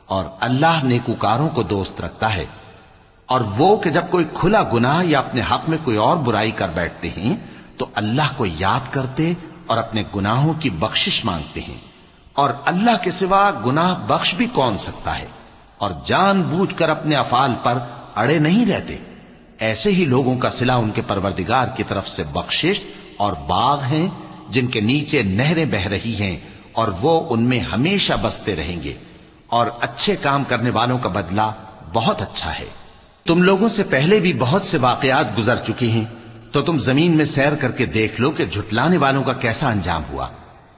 اور اللہ نیکوکاروں کو دوست رکھتا ہے۔ اور وہ کہ جب کوئی کھلا گناہ یا اپنے حق میں کوئی اور برائی کر بیٹھتے ہیں تو اللہ کو یاد کرتے اور اپنے گناہوں کی بخشش مانگتے ہیں، اور اللہ کے سوا گناہ بخش بھی کون سکتا ہے، اور جان بوجھ کر اپنے افعال پر اڑے نہیں رہتے۔ ایسے ہی لوگوں کا صلہ ان کے پروردگار کی طرف سے بخشش اور باغ ہیں جن کے نیچے نہریں بہ رہی ہیں، اور وہ ان میں ہمیشہ بستے رہیں گے، اور اچھے کام کرنے والوں کا بدلہ بہت اچھا ہے۔ تم لوگوں سے پہلے بھی بہت سے واقعات گزر چکے ہیں، تو تم زمین میں سیر کر کے دیکھ لو کہ جھٹلانے والوں کا کیسا انجام ہوا۔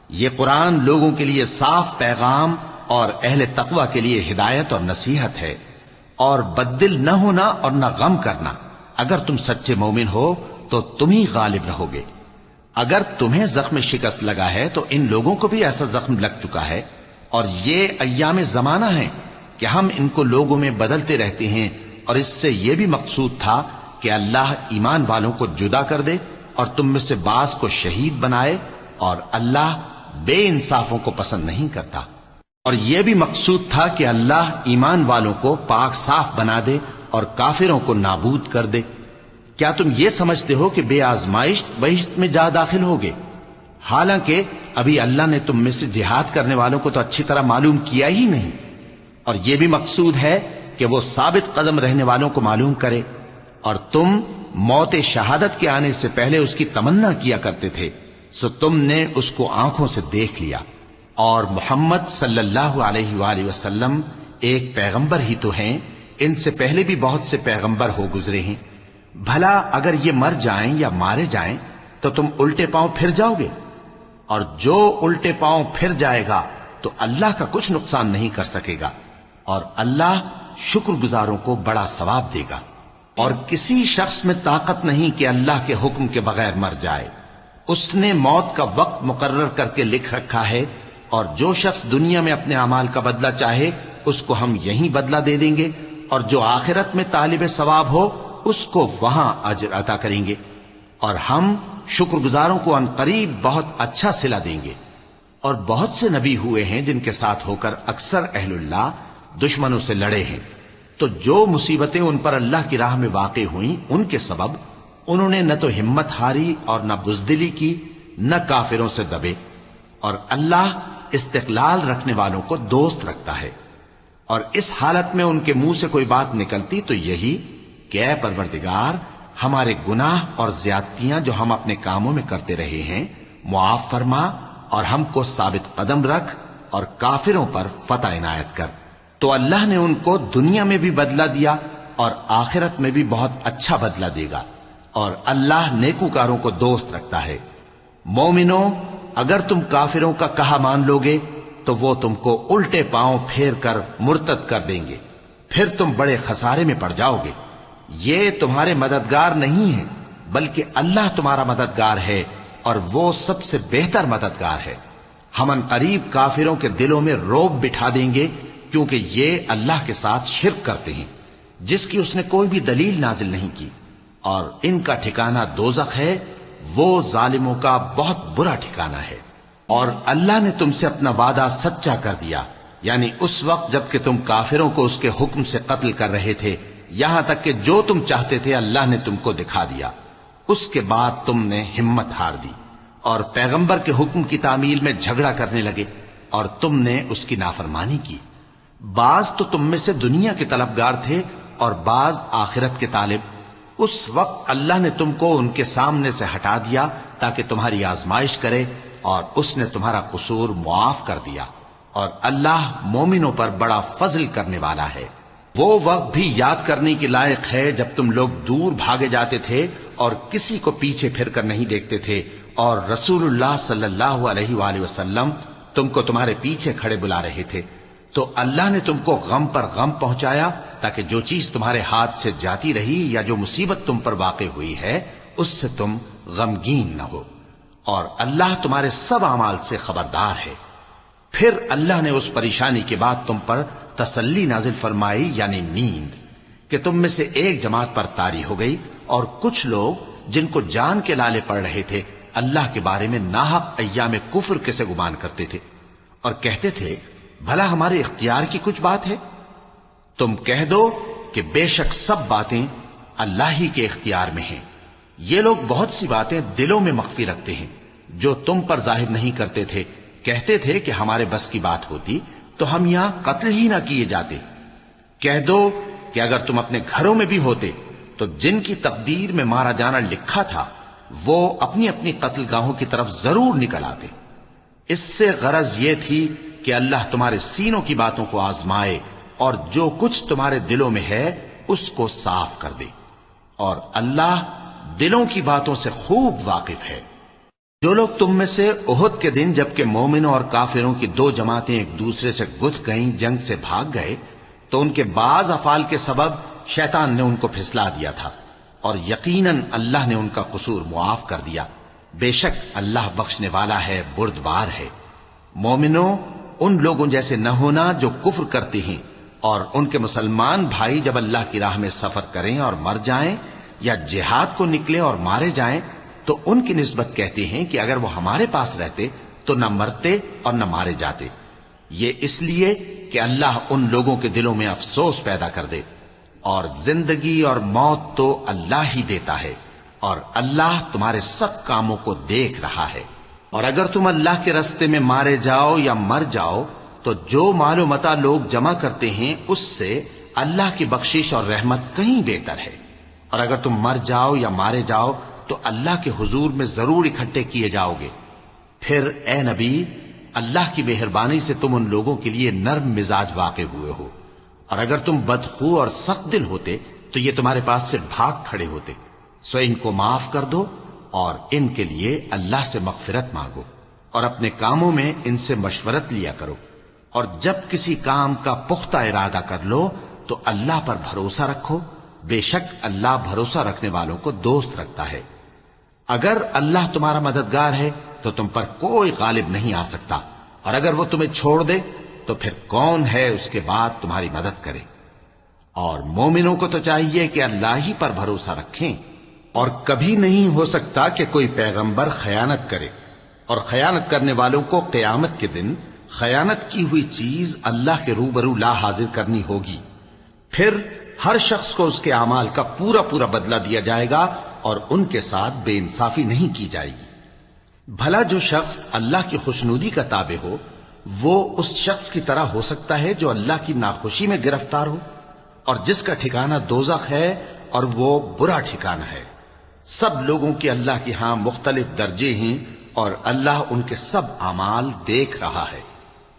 یہ قرآن لوگوں کے لیے صاف پیغام اور اہل تقوی کے لیے ہدایت اور نصیحت ہے، اور بددل نہ ہونا اور نہ غم کرنا۔ اگر تم سچے مومن ہو تو تم ہی غالب رہو گے۔ اگر تمہیں زخم شکست لگا ہے تو ان لوگوں کو بھی ایسا زخم لگ چکا ہے، اور یہ ایام زمانہ ہے کہ ہم ان کو لوگوں میں بدلتے رہتے ہیں، اور اس سے یہ بھی مقصود تھا کہ اللہ ایمان والوں کو جدا کر دے اور تم میں سے بعض کو شہید بنائے، اور اللہ بے انصافوں کو پسند نہیں کرتا۔ اور یہ بھی مقصود تھا کہ اللہ ایمان والوں کو پاک صاف بنا دے اور کافروں کو نابود کر دے۔ کیا تم یہ سمجھتے ہو کہ بے آزمائش بہشت میں جا داخل ہوگے؟ حالانکہ ابھی اللہ نے تم میں سے جہاد کرنے والوں کو تو اچھی طرح معلوم کیا ہی نہیں، اور یہ بھی مقصود ہے کہ وہ ثابت قدم رہنے والوں کو معلوم کرے، اور تم موت شہادت کے آنے سے پہلے اس کی تمنا کیا کرتے تھے، سو تم نے اس کو آنکھوں سے دیکھ لیا۔ اور محمد صلی اللہ علیہ وآلہ وسلم ایک پیغمبر ہی تو ہیں، ان سے پہلے بھی بہت سے پیغمبر ہو گزرے ہیں۔ بھلا اگر یہ مر جائیں یا مارے جائیں تو تم الٹے پاؤں پھر جاؤ گے؟ اور جو الٹے پاؤں پھر جائے گا تو اللہ کا کچھ نقصان نہیں کر سکے گا، اور اللہ شکر گزاروں کو بڑا ثواب دے گا۔ اور کسی شخص میں طاقت نہیں کہ اللہ کے حکم کے بغیر مر جائے، اس نے موت کا وقت مقرر کر کے لکھ رکھا ہے، اور جو شخص دنیا میں اپنے اعمال کا بدلہ چاہے اس کو ہم یہیں بدلہ دے دیں گے، اور جو آخرت میں طالب ثواب ہو اس کو وہاں اجر عطا کریں گے، اور ہم شکر گزاروں کو عنقریب بہت اچھا صلہ دیں گے۔ اور بہت سے نبی ہوئے ہیں جن کے ساتھ ہو کر اکثر اہل اللہ دشمنوں سے لڑے ہیں، تو جو مصیبتیں ان پر اللہ کی راہ میں واقع ہوئیں ان کے سبب انہوں نے نہ تو ہمت ہاری اور نہ بزدلی کی، نہ کافروں سے دبے، اور اللہ استقلال رکھنے والوں کو دوست رکھتا ہے۔ اور اس حالت میں ان کے منہ سے کوئی بات نکلتی تو یہی کہ اے پروردگار، ہمارے گناہ اور زیادتیاں جو ہم اپنے کاموں میں کرتے رہے ہیں معاف فرما، اور ہم کو ثابت قدم رکھ اور کافروں پر فتح عنایت کر۔ تو اللہ نے ان کو دنیا میں بھی بدلہ دیا اور آخرت میں بھی بہت اچھا بدلہ دے گا، اور اللہ نیکوکاروں کو دوست رکھتا ہے۔ مومنوں، اگر تم کافروں کا کہا مان لوگے تو وہ تم کو الٹے پاؤں پھیر کر مرتد کر دیں گے، پھر تم بڑے خسارے میں پڑ جاؤ گے۔ یہ تمہارے مددگار نہیں ہیں بلکہ اللہ تمہارا مددگار ہے، اور وہ سب سے بہتر مددگار ہے۔ ہم عنقریب کافروں کے دلوں میں رعب بٹھا دیں گے، کیونکہ یہ اللہ کے ساتھ شرک کرتے ہیں جس کی اس نے کوئی بھی دلیل نازل نہیں کی، اور ان کا ٹھکانہ دوزخ ہے، وہ ظالموں کا بہت برا ٹھکانہ ہے۔ اور اللہ نے تم سے اپنا وعدہ سچا کر دیا، یعنی اس وقت جب کہ تم کافروں کو اس کے حکم سے قتل کر رہے تھے، یہاں تک کہ جو تم چاہتے تھے اللہ نے تم کو دکھا دیا۔ اس کے بعد تم نے ہمت ہار دی اور پیغمبر کے حکم کی تعمیل میں جھگڑا کرنے لگے، اور تم نے اس کی نافرمانی کی۔ بعض تو تم میں سے دنیا کے طلبگار تھے اور بعض آخرت کے طالب۔ اس وقت اللہ نے تم کو ان کے سامنے سے ہٹا دیا تاکہ تمہاری آزمائش کرے، اور اس نے تمہارا قصور معاف کر دیا، اور اللہ مومنوں پر بڑا فضل کرنے والا ہے۔ وہ وقت بھی یاد کرنے کے لائق ہے جب تم لوگ دور بھاگے جاتے تھے اور کسی کو پیچھے پھر کر نہیں دیکھتے تھے، اور رسول اللہ صلی اللہ علیہ وآلہ وسلم تم کو تمہارے پیچھے کھڑے بلا رہے تھے، تو اللہ نے تم کو غم پر غم پہنچایا تاکہ جو چیز تمہارے ہاتھ سے جاتی رہی یا جو مصیبت تم پر واقع ہوئی ہے اس سے تم غمگین نہ ہو، اور اللہ تمہارے سب اعمال سے خبردار ہے۔ پھر اللہ نے اس پریشانی کے بعد تم پر تسلی نازل فرمائی، یعنی نیند، کہ تم میں سے ایک جماعت پر طاری ہو گئی، اور کچھ لوگ جن کو جان کے لالے پڑ رہے تھے اللہ کے بارے میں ناحق ایام کفر کے سے گمان کرتے تھے، اور کہتے تھے بھلا ہمارے اختیار کی کچھ بات ہے؟ تم کہہ دو کہ بے شک سب باتیں اللہ ہی کے اختیار میں ہیں۔ یہ لوگ بہت سی باتیں دلوں میں مخفی رکھتے ہیں جو تم پر ظاہر نہیں کرتے تھے۔ کہتے تھے کہ ہمارے بس کی بات ہوتی تو ہم یہاں قتل ہی نہ کیے جاتے۔ کہہ دو کہ اگر تم اپنے گھروں میں بھی ہوتے تو جن کی تقدیر میں مارا جانا لکھا تھا وہ اپنی اپنی قتل گاہوں کی طرف ضرور نکل آتے۔ اس سے غرض یہ تھی کہ اللہ تمہارے سینوں کی باتوں کو آزمائے اور جو کچھ تمہارے دلوں میں ہے اس کو صاف کر دے، اور اللہ دلوں کی باتوں سے خوب واقف ہے۔ جو لوگ تم میں سے احد کے دن جبکہ مومنوں اور کافروں کی دو جماعتیں ایک دوسرے سے گتھ گئیں جنگ سے بھاگ گئے تو ان کے بعض افعال کے سبب شیطان نے ان کو پھسلا دیا تھا، اور یقیناً اللہ نے ان کا قصور معاف کر دیا۔ بے شک اللہ بخشنے والا ہے، بردبار ہے۔ مومنوں، ان لوگوں جیسے نہ ہونا جو کفر کرتے ہیں، اور ان کے مسلمان بھائی جب اللہ کی راہ میں سفر کریں اور مر جائیں یا جہاد کو نکلے اور مارے جائیں تو ان کی نسبت کہتے ہیں کہ اگر وہ ہمارے پاس رہتے تو نہ مرتے اور نہ مارے جاتے۔ یہ اس لیے کہ اللہ ان لوگوں کے دلوں میں افسوس پیدا کر دے، اور زندگی اور موت تو اللہ ہی دیتا ہے، اور اللہ تمہارے سب کاموں کو دیکھ رہا ہے۔ اور اگر تم اللہ کے راستے میں مارے جاؤ یا مر جاؤ تو جو مال و متاع لوگ جمع کرتے ہیں اس سے اللہ کی بخشش اور رحمت کہیں بہتر ہے، اور اگر تم مر جاؤ یا مارے جاؤ تو اللہ کے حضور میں ضرور اکٹھے کیے جاؤ گے۔ پھر اے نبی، اللہ کی مہربانی سے تم ان لوگوں کے لیے نرم مزاج واقع ہوئے ہو، اور اگر تم بدخو اور سخت دل ہوتے تو یہ تمہارے پاس سے بھاگ کھڑے ہوتے۔ سو ان کو معاف کر دو اور ان کے لیے اللہ سے مغفرت مانگو، اور اپنے کاموں میں ان سے مشورت لیا کرو، اور جب کسی کام کا پختہ ارادہ کر لو تو اللہ پر بھروسہ رکھو، بے شک اللہ بھروسہ رکھنے والوں کو دوست رکھتا ہے۔ اگر اللہ تمہارا مددگار ہے تو تم پر کوئی غالب نہیں آ سکتا، اور اگر وہ تمہیں چھوڑ دے تو پھر کون ہے اس کے بعد تمہاری مدد کرے۔ اور مومنوں کو تو چاہیے کہ اللہ ہی پر بھروسہ رکھیں، اور کبھی نہیں ہو سکتا کہ کوئی پیغمبر خیانت کرے، اور خیانت کرنے والوں کو قیامت کے دن خیانت کی ہوئی چیز اللہ کے روبرو لا حاضر کرنی ہوگی۔ پھر ہر شخص کو اس کے اعمال کا پورا پورا بدلہ دیا جائے گا، اور ان کے ساتھ بے انصافی نہیں کی جائے گی۔ بھلا جو شخص اللہ کی خوشنودی کا تابع ہو وہ اس شخص کی طرح ہو سکتا ہے جو اللہ کی ناخوشی میں گرفتار ہو، اور جس کا ٹھکانہ دوزخ ہے اور وہ برا ٹھکانہ ہے۔ سب لوگوں کے اللہ کے ہاں مختلف درجے ہیں، اور اللہ ان کے سب اعمال دیکھ رہا ہے۔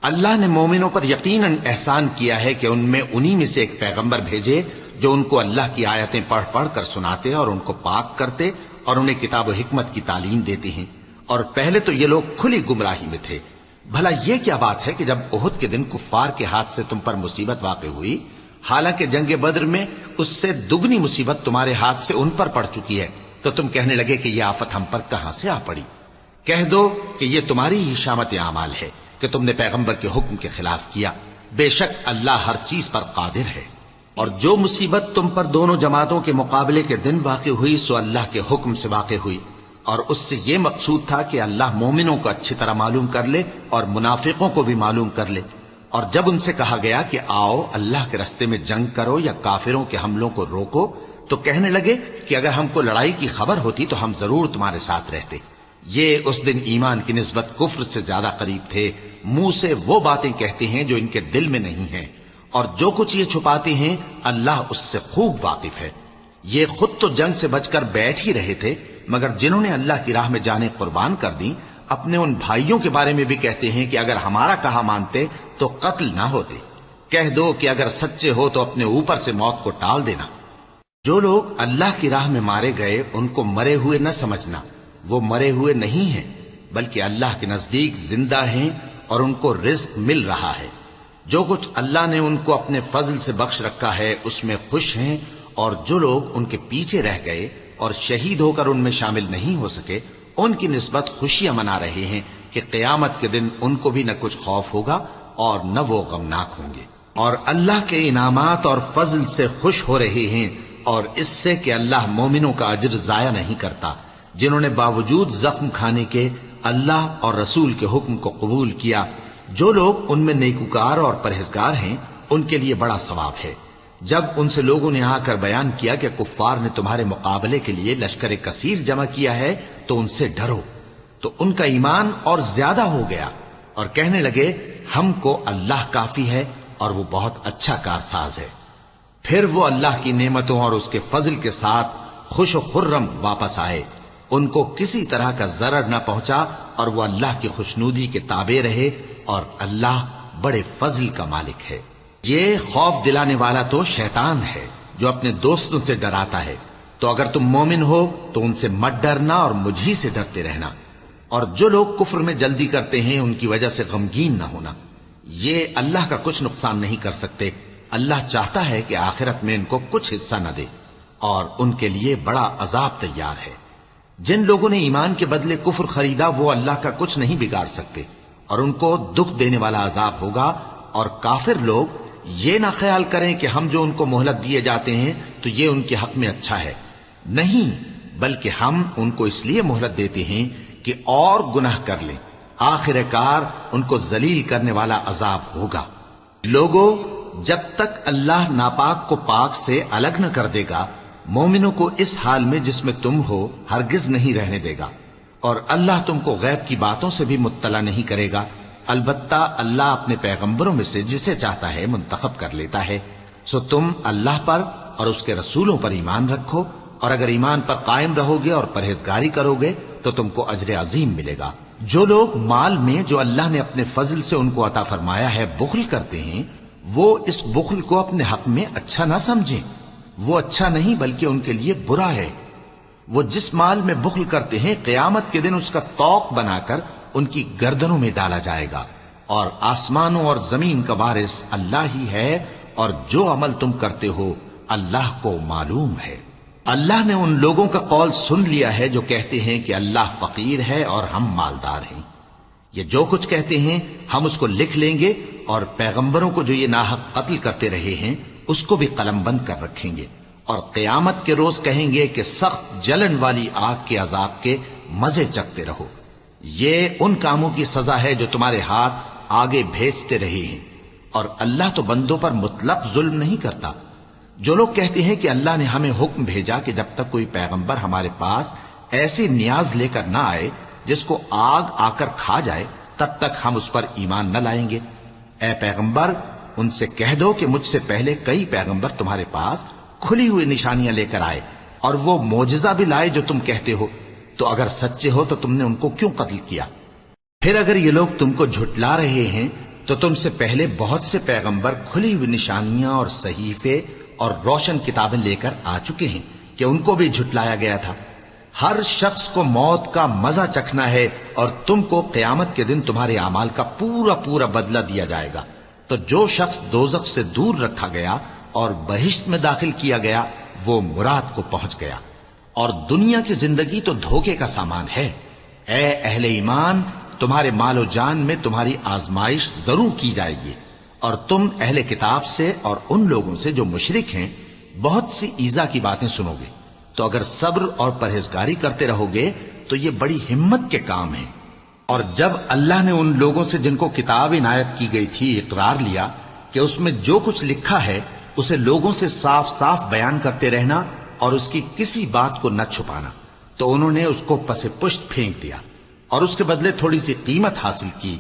اللہ نے مومنوں پر یقیناً احسان کیا ہے کہ ان میں انہی میں سے ایک پیغمبر بھیجے جو ان کو اللہ کی آیتیں پڑھ پڑھ کر سناتے اور ان کو پاک کرتے اور انہیں کتاب و حکمت کی تعلیم دیتے ہیں، اور پہلے تو یہ لوگ کھلی گمراہی میں تھے۔ بھلا یہ کیا بات ہے کہ جب احد کے دن کفار کے ہاتھ سے تم پر مصیبت واقع ہوئی، حالانکہ جنگ بدر میں اس سے دگنی مصیبت تمہارے ہاتھ سے ان پر پڑ چکی ہے، تو تم کہنے لگے کہ یہ آفت ہم پر کہاں سے آ پڑی؟ کہہ دو کہ یہ تمہاری ہی شامت اعمال ہے کہ تم نے پیغمبر کے حکم کے خلاف کیا، بے شک اللہ ہر چیز پر قادر ہے۔ اور جو مصیبت تم پر دونوں جماعتوں کے مقابلے کے دن واقع ہوئی سو اللہ کے حکم سے واقع ہوئی، اور اس سے یہ مقصود تھا کہ اللہ مومنوں کو اچھی طرح معلوم کر لے اور منافقوں کو بھی معلوم کر لے۔ اور جب ان سے کہا گیا کہ آؤ اللہ کے راستے میں جنگ کرو یا کافروں کے حملوں کو روکو، تو کہنے لگے کہ اگر ہم کو لڑائی کی خبر ہوتی تو ہم ضرور تمہارے ساتھ رہتے۔ یہ اس دن ایمان کی نسبت کفر سے زیادہ قریب تھے، منہ سے وہ باتیں کہتے ہیں جو ان کے دل میں نہیں ہیں، اور جو کچھ یہ چھپاتے ہیں اللہ اس سے خوب واقف ہے۔ یہ خود تو جنگ سے بچ کر بیٹھ ہی رہے تھے، مگر جنہوں نے اللہ کی راہ میں جانیں قربان کر دیں اپنے ان بھائیوں کے بارے میں بھی کہتے ہیں کہ اگر ہمارا کہا مانتے تو قتل نہ ہوتے۔ کہہ دو کہ اگر سچے ہو تو اپنے اوپر سے موت کو ٹال دینا۔ جو لوگ اللہ کی راہ میں مارے گئے ان کو مرے ہوئے نہ سمجھنا، وہ مرے ہوئے نہیں ہیں بلکہ اللہ کے نزدیک زندہ ہیں اور ان کو رزق مل رہا ہے۔ جو کچھ اللہ نے ان کو اپنے فضل سے بخش رکھا ہے اس میں خوش ہیں، اور جو لوگ ان کے پیچھے رہ گئے اور شہید ہو کر ان میں شامل نہیں ہو سکے ان کی نسبت خوشیاں منا رہے ہیں کہ قیامت کے دن ان کو بھی نہ کچھ خوف ہوگا اور نہ وہ غمناک ہوں گے، اور اللہ کے انعامات اور فضل سے خوش ہو رہے ہیں، اور اس سے کہ اللہ مومنوں کا اجر ضائع نہیں کرتا جنہوں نے باوجود زخم کھانے کے اللہ اور رسول کے حکم کو قبول کیا۔ جو لوگ ان میں نیکوکار اور پرہیزگار ہیں ان کے لیے بڑا ثواب ہے۔ جب ان سے لوگوں نے آ کر بیان کیا کہ کفار نے تمہارے مقابلے کے لیے لشکر کثیر جمع کیا ہے تو ان سے ڈرو، تو ان کا ایمان اور زیادہ ہو گیا اور کہنے لگے ہم کو اللہ کافی ہے اور وہ بہت اچھا کارساز ہے۔ پھر وہ اللہ کی نعمتوں اور اس کے فضل کے ساتھ خوش و خرم واپس آئے، ان کو کسی طرح کا ضرر نہ پہنچا اور وہ اللہ کی خوشنودی کے تابع رہے، اور اللہ بڑے فضل کا مالک ہے۔ یہ خوف دلانے والا تو شیطان ہے جو اپنے دوستوں سے ڈراتا ہے، تو اگر تم مومن ہو تو ان سے مت ڈرنا اور مجھ ہی سے ڈرتے رہنا، اور جو لوگ کفر میں جلدی کرتے ہیں ان کی وجہ سے غمگین نہ ہونا، یہ اللہ کا کچھ نقصان نہیں کر سکتے۔ اللہ چاہتا ہے کہ آخرت میں ان کو کچھ حصہ نہ دے، اور ان کے لیے بڑا عذاب تیار ہے۔ جن لوگوں نے ایمان کے بدلے کفر خریدا وہ اللہ کا کچھ نہیں بگاڑ سکتے، اور ان کو دکھ دینے والا عذاب ہوگا۔ اور کافر لوگ یہ نہ خیال کریں کہ ہم جو ان کو مہلت دیے جاتے ہیں تو یہ ان کے حق میں اچھا ہے، نہیں، بلکہ ہم ان کو اس لیے مہلت دیتے ہیں کہ اور گناہ کر لیں، آخر کار ان کو ذلیل کرنے والا عذاب ہوگا۔ لوگوں، جب تک اللہ ناپاک کو پاک سے الگ نہ کر دے گا مومنوں کو اس حال میں جس میں تم ہو ہرگز نہیں رہنے دے گا، اور اللہ تم کو غیب کی باتوں سے بھی مطلع نہیں کرے گا، البتہ اللہ اپنے پیغمبروں میں سے جسے چاہتا ہے منتخب کر لیتا ہے۔ سو تم اللہ پر اور اس کے رسولوں پر ایمان رکھو، اور اگر ایمان پر قائم رہو گے اور پرہیزگاری کرو گے تو تم کو اجر عظیم ملے گا۔ جو لوگ مال میں جو اللہ نے اپنے فضل سے ان کو عطا فرمایا ہے بخل کرتے ہیں، وہ اس بخل کو اپنے حق میں اچھا نہ سمجھیں، وہ اچھا نہیں بلکہ ان کے لیے برا ہے۔ وہ جس مال میں بخل کرتے ہیں قیامت کے دن اس کا طوق بنا کر ان کی گردنوں میں ڈالا جائے گا، اور آسمانوں اور زمین کا وارث اللہ ہی ہے، اور جو عمل تم کرتے ہو اللہ کو معلوم ہے۔ اللہ نے ان لوگوں کا قول سن لیا ہے جو کہتے ہیں کہ اللہ فقیر ہے اور ہم مالدار ہیں۔ یہ جو کچھ کہتے ہیں ہم اس کو لکھ لیں گے، اور پیغمبروں کو جو یہ ناحق قتل کرتے رہے ہیں اس کو بھی قلم بند کر رکھیں گے، اور قیامت کے روز کہیں گے کہ سخت جلن والی آگ کے عذاب کے مزے چکھتے رہو۔ یہ ان کاموں کی سزا ہے جو تمہارے ہاتھ آگے بھیجتے رہے ہیں، اور اللہ تو بندوں پر مطلق ظلم نہیں کرتا۔ جو لوگ کہتے ہیں کہ اللہ نے ہمیں حکم بھیجا کہ جب تک کوئی پیغمبر ہمارے پاس ایسی نیاز لے کر نہ آئے جس کو آگ آ کر کھا جائے تب تک ہم اس پر ایمان نہ لائیں گے، اے پیغمبر ان سے کہہ دو کہ مجھ سے پہلے کئی پیغمبر تمہارے پاس کھلی ہوئی نشانیاں لے کر آئے اور وہ معجزہ بھی لائے جو تم کہتے ہو، تو اگر سچے ہو تو تم نے ان کو کیوں قتل کیا؟ پھر اگر یہ لوگ تم کو جھٹلا رہے ہیں تو تم سے پہلے بہت سے پیغمبر کھلی ہوئی نشانیاں اور صحیفے اور روشن کتابیں لے کر آ چکے ہیں کہ ان کو بھی جھٹلایا گیا تھا۔ ہر شخص کو موت کا مزہ چکھنا ہے، اور تم کو قیامت کے دن تمہارے اعمال کا پورا پورا بدلہ دیا جائے گا۔ تو جو شخص دوزخ سے دور رکھا گیا اور بہشت میں داخل کیا گیا وہ مراد کو پہنچ گیا، اور دنیا کی زندگی تو دھوکے کا سامان ہے۔ اے اہل ایمان، تمہارے مال و جان میں تمہاری آزمائش ضرور کی جائے گی، اور تم اہل کتاب سے اور ان لوگوں سے جو مشرک ہیں بہت سی ایذا کی باتیں سنو گے، تو اگر صبر اور پرہیزگاری کرتے رہو گے تو یہ بڑی ہمت کے کام ہیں۔ اور جب اللہ نے ان لوگوں سے جن کو کتاب عنایت کی گئی تھی اقرار لیا کہ اس میں جو کچھ لکھا ہے اسے لوگوں سے صاف صاف بیان کرتے رہنا اور اس کی کسی بات کو نہ چھپانا، تو انہوں نے اس کو پس پشت پھینک دیا اور اس کے بدلے تھوڑی سی قیمت حاصل کی۔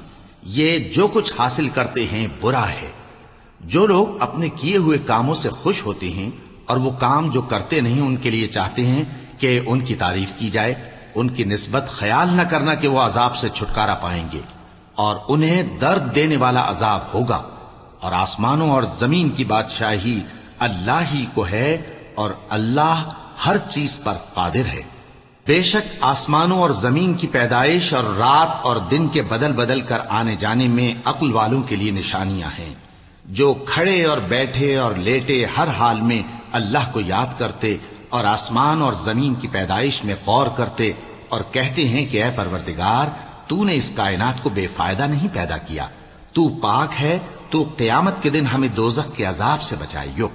یہ جو کچھ حاصل کرتے ہیں برا ہے۔ جو لوگ اپنے کیے ہوئے کاموں سے خوش ہوتے ہیں اور وہ کام جو کرتے نہیں ان کے لیے چاہتے ہیں کہ ان کی تعریف کی جائے، ان کی نسبت خیال نہ کرنا کہ وہ عذاب سے چھٹکارا پائیں گے، اور انہیں درد دینے والا عذاب ہوگا۔ اور آسمانوں اور زمین کی بادشاہی اللہ ہی کو ہے، اور اللہ ہر چیز پر قادر ہے۔ بے شک آسمانوں اور زمین کی پیدائش اور رات اور دن کے بدل بدل کر آنے جانے میں عقل والوں کے لیے نشانیاں ہیں، جو کھڑے اور بیٹھے اور لیٹے ہر حال میں اللہ کو یاد کرتے اور آسمان اور زمین کی پیدائش میں غور کرتے اور کہتے ہیں کہ اے پروردگار، تو نے اس کائنات کو بے فائدہ نہیں پیدا کیا، تو پاک ہے، تو قیامت کے دن ہمیں دوزخ کے عذاب سے بچائیو۔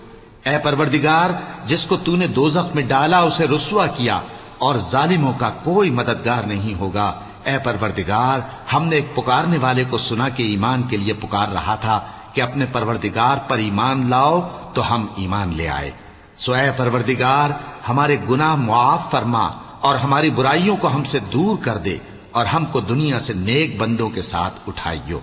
اے پروردگار، جس کو تو نے دوزخ میں ڈالا اسے رسوا کیا، اور ظالموں کا کوئی مددگار نہیں ہوگا۔ اے پروردگار، ہم نے ایک پکارنے والے کو سنا کہ ایمان کے لیے پکار رہا تھا کہ اپنے پروردگار پر ایمان لاؤ، تو ہم ایمان لے آئے۔ سو اے پروردگار، ہمارے گناہ معاف فرما اور ہماری برائیوں کو ہم سے دور کر دے، اور ہم کو دنیا سے نیک بندوں کے ساتھ اٹھائیو۔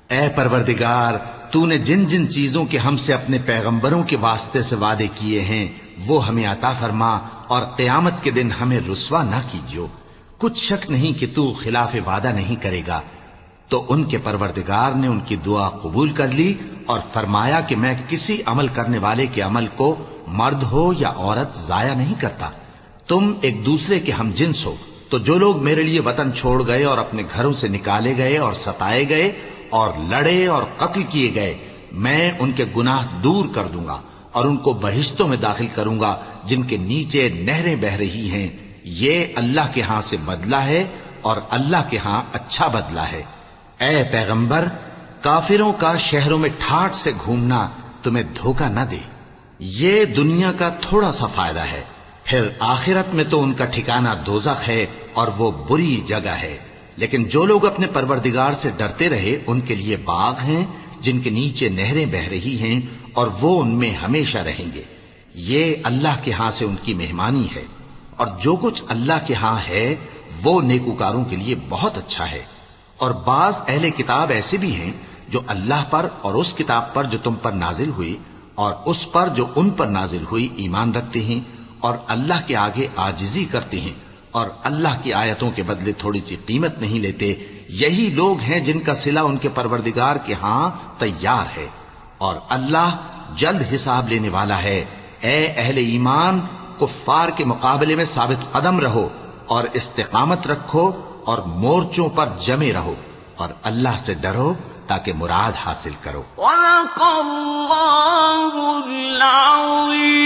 اے پروردگار، تو نے جن جن چیزوں کے ہم سے اپنے پیغمبروں کے واسطے سے وعدے کیے ہیں وہ ہمیں عطا فرما، اور قیامت کے دن ہمیں رسوا نہ کیجیو۔ کچھ شک نہیں کہ تو خلاف وعدہ نہیں کرے گا۔ تو ان کے پروردگار نے ان کی دعا قبول کر لی اور فرمایا کہ میں کسی عمل کرنے والے کے عمل کو مرد ہو یا عورت ضائع نہیں کرتا۔ تم ایک دوسرے کے ہم جنس ہو، تو جو لوگ میرے لیے وطن چھوڑ گئے اور اپنے گھروں سے نکالے گئے اور ستائے گئے اور لڑے اور قتل کیے گئے، میں ان کے گناہ دور کر دوں گا اور ان کو بہشتوں میں داخل کروں گا جن کے نیچے نہریں بہ رہی ہیں۔ یہ اللہ کے ہاں سے بدلہ ہے اور اللہ کے ہاں اچھا بدلہ ہے۔ اے پیغمبر، کافروں کا شہروں میں ٹھاٹ سے گھومنا تمہیں دھوکہ نہ دے، یہ دنیا کا تھوڑا سا فائدہ ہے، پھر آخرت میں تو ان کا ٹھکانہ دوزخ ہے اور وہ بری جگہ ہے۔ لیکن جو لوگ اپنے پروردگار سے ڈرتے رہے ان کے لیے باغ ہیں جن کے نیچے نہریں بہ رہی ہیں، اور وہ ان میں ہمیشہ رہیں گے۔ یہ اللہ کے ہاں سے ان کی مہمانی ہے، اور جو کچھ اللہ کے ہاں ہے وہ نیکوکاروں کے لیے بہت اچھا ہے۔ اور بعض اہل کتاب ایسے بھی ہیں جو اللہ پر اور اس کتاب پر جو تم پر نازل ہوئی اور اس پر جو ان پر نازل ہوئی ایمان رکھتے ہیں، اور اللہ کے آگے عاجزی کرتے ہیں، اور اللہ کی آیتوں کے بدلے تھوڑی سی قیمت نہیں لیتے۔ یہی لوگ ہیں جن کا صلہ ان کے پروردگار کے ہاں تیار ہے، اور اللہ جلد حساب لینے والا ہے۔ اے اہل ایمان، کفار کے مقابلے میں ثابت قدم رہو اور استقامت رکھو اور مورچوں پر جمے رہو، اور اللہ سے ڈرو تاکہ مراد حاصل کرو۔ صدق اللہ العظیم۔